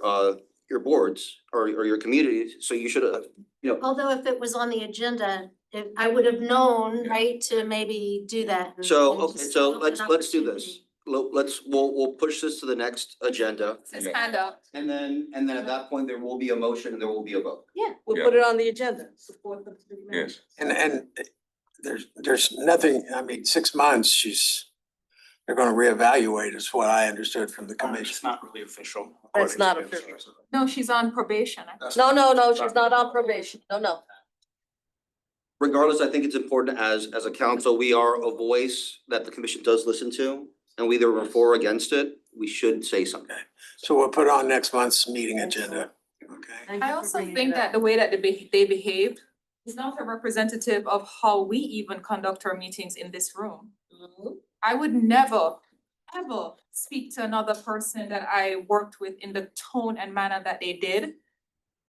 boards or your communities, so you should, Although if it was on the agenda, if I would have known, right, to maybe do that. So, and okay, just so open let's do this. opportunity. We'll push this to the next agenda. His hand up. And then at that point, there will be a motion and there will be a vote. Yeah, we'll put it on the agenda, support the. Yes. And there's nothing, I mean, 6 months, they're gonna reevaluate is what I understood from the commission. It's not really official. That's not official. No, she's on probation. No, she's not on probation. No. Regardless, I think it's important as a council, we are a voice that the commission does listen to. And we either are for or against it, we should say something. So we'll put it on next month's meeting agenda. Okay. I also think that the way that they behaved is not a representative of how we even conduct our meetings in this room. I would never, ever speak to another person that I worked with in the tone and manner that they did.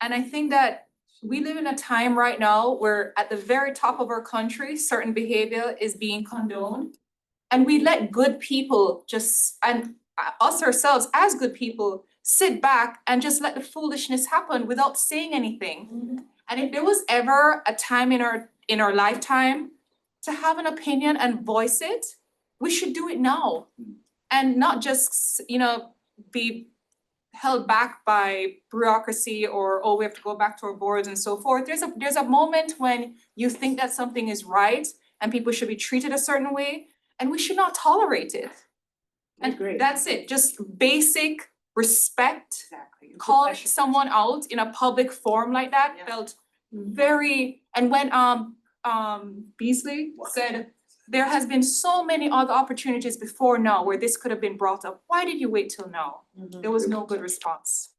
And I think that we live in a time right now where at the very top of our country, certain behavior is being condoned. And we let good people and us ourselves as good people sit back and just let the foolishness happen without saying anything. And if there was ever a time in our lifetime to have an opinion and voice it, we should do it now. And not just, be held back by bureaucracy or, oh, we have to go back to our boards and so forth. There's a moment when you think that something is right and people should be treated a certain way, and we should not tolerate it. And that's it, just basic respect. Exactly. Calling someone out in a public forum like that felt very, and when Beasley said, there has been so many other opportunities before now where this could have been brought up. Why did you wait till now? There was no good response.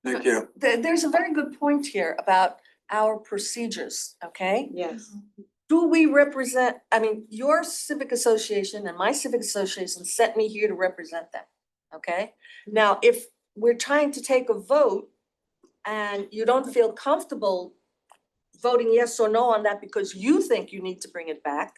Thank you. There's a very good point here about our procedures, okay? Yes. Do we represent, your civic association and my civic association sent me here to represent them, okay? Now, if we're trying to take a vote and you don't feel comfortable voting yes or no on that because you think you need to bring it back,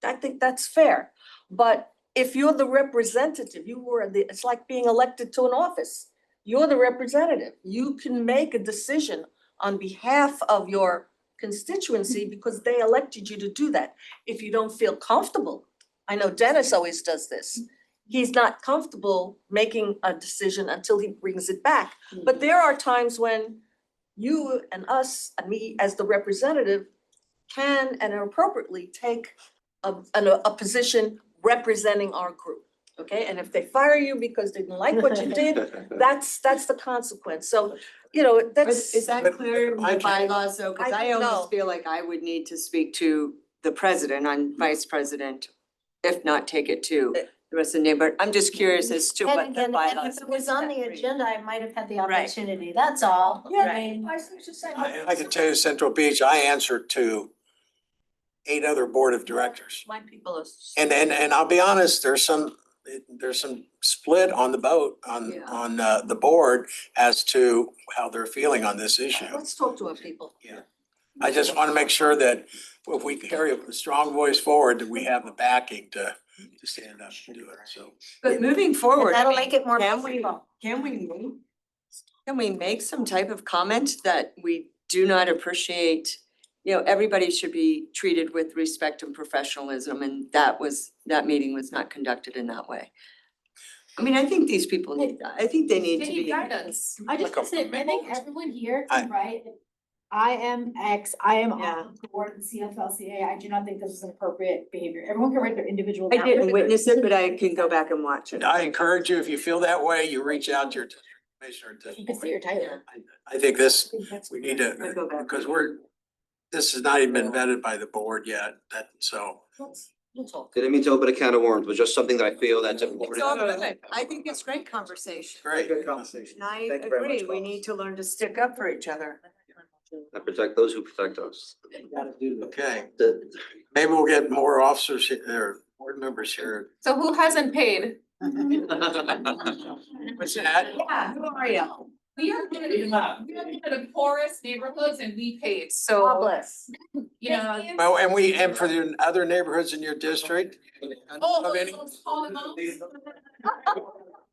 I think that's fair. But if you're the representative, it's like being elected to an office. You're the representative. You can make a decision on behalf of your constituency because they elected you to do that. If you don't feel comfortable, I know Dennis always does this. He's not comfortable making a decision until he brings it back. But there are times when you and us and me as the representative can and appropriately take a position representing our group, okay? And if they fire you because they didn't like what you did, that's the consequence. So, that's. Is that clear in I the can't- bylaws though? Cause I I don't know. almost feel like I would need to speak to the president on vice president, if not take it to the rest of the neighborhood. I'm just curious as to what the And bylaws. if it was on the agenda, I might have had the Right. opportunity, that's all. Yeah, I mean, I see what you're saying. I can tell you Central Beach, I answer to 8 other board of directors. My people are. And I'll be honest, there's some split on the boat Yeah. on the board as to how they're feeling on this issue. Let's talk to our people. I just want to make sure that if we carry a strong voice forward, that we have the backing to stand up and do it, so. But moving forward, that'll make it more can we, visible. can we make some type of comment that we do not appreciate? Everybody should be treated with respect and professionalism, and that meeting was not conducted in that way. I think these people I think they need to They need be. guidance. I just want to say, I think everyone here I- can write, I am X, I am Yeah. on the board in CFLCA, I do not think this is an appropriate behavior. Everyone can write their individual. I didn't witness it, but I can go back and watch it. I encourage you, if you feel that way, you reach out to your commissioner. You can see your title. I think we need I go to, back. because this has not even been vetted by the board yet, so. Didn't mean to open a can of worms, but just something that I feel that's It's important. all good. I think it's great conversation. Great. Good conversation. And I Thank you very much, agree, we fellas. need to learn to stick up for each other. I protect those who protect us. Gotta do that. Okay, The- maybe we'll get more officers here, or board members here. So who hasn't paid? What's that? Yeah, who are you? We are one of the poorest neighborhoods and we paid, so, Publix. you know. Well, and for the other neighborhoods in your district? Oh, Of any- those small amounts?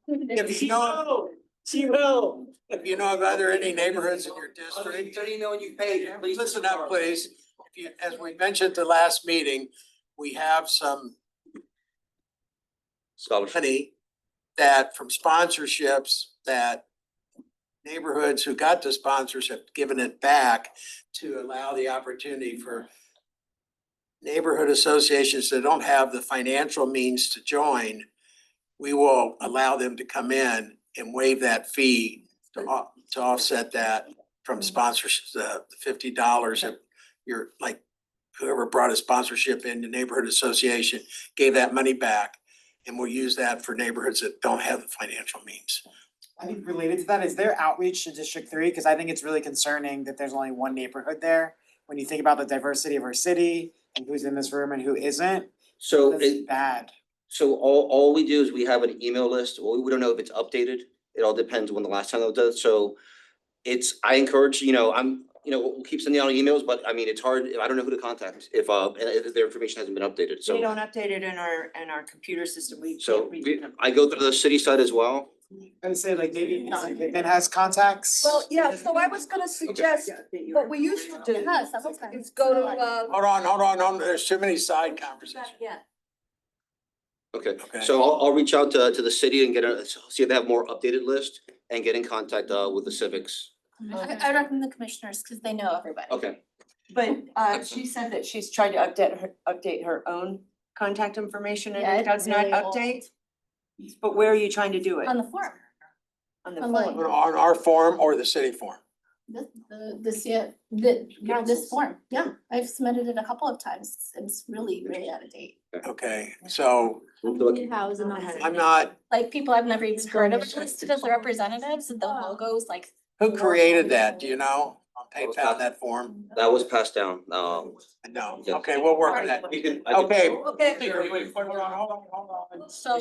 If you know, She will. if you know of any neighborhoods in your district, $30 million you paid, please. listen up, please. If you, as we mentioned at the last meeting, we have some Scholarship. money that from sponsorships that neighborhoods who got the sponsors have given it back to allow the opportunity for neighborhood associations that don't have the financial means to join. We will allow them to come in and waive that fee to offset that from sponsorships, the $50 that you're like, whoever brought a sponsorship in the neighborhood association gave that money back. And we'll use that for neighborhoods that don't have the financial means. I think related to that, is there outreach to District 3? Cause I think it's really concerning that there's only one neighborhood there. When you think about the diversity of our city and who's in this room and who isn't, So that's it, bad. so all we do is we have an email list. Well, we don't know if it's updated. It all depends when the last time it was done. So I encourage, we'll keep sending out emails, but I mean, it's hard. I don't know who to contact if their information hasn't been updated. They So don't update it in our computer system, we so can't read them. I go through the city side as well. I would say like maybe Ben has contacts. Well, yeah, so I was gonna suggest, what we used to do is go to, Hold on, there's too many side conversations. yeah. Okay, Okay. so I'll reach out to the city and see if they have more updated list and get in contact with the civics. I recommend the commissioners, cause they know everybody. Okay. But she said that she's tried to update her own contact information and Yeah, it it's does not really old. update. But where are you trying to do it? On the form, On the online. phone? On our form or the city form? this form, yeah, I've submitted it a couple of times, it's really out of date. Okay, so How is it not? I'm not, Like, people I've never even heard of listed as the representatives, and the logos, like. who created that, do you know? On PayPal, that form? That was passed down. No, Yes. okay, we'll work on that. We can. I can- Okay. Okay. Hold on. So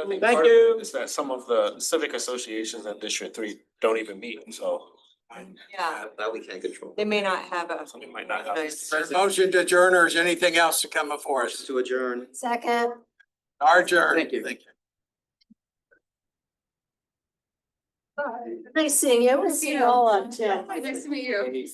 when Thank you. Is that some of the civic associations in District 3 don't even meet, so yeah, That we can't control. they may not have a. we might not have. Nice. Motion to adjourn, or is anything else to come before us? To adjourn. Second. Our adjourn. Thank you. Thank you. Nice seeing you, I wanna see you all on too. Nice to meet you.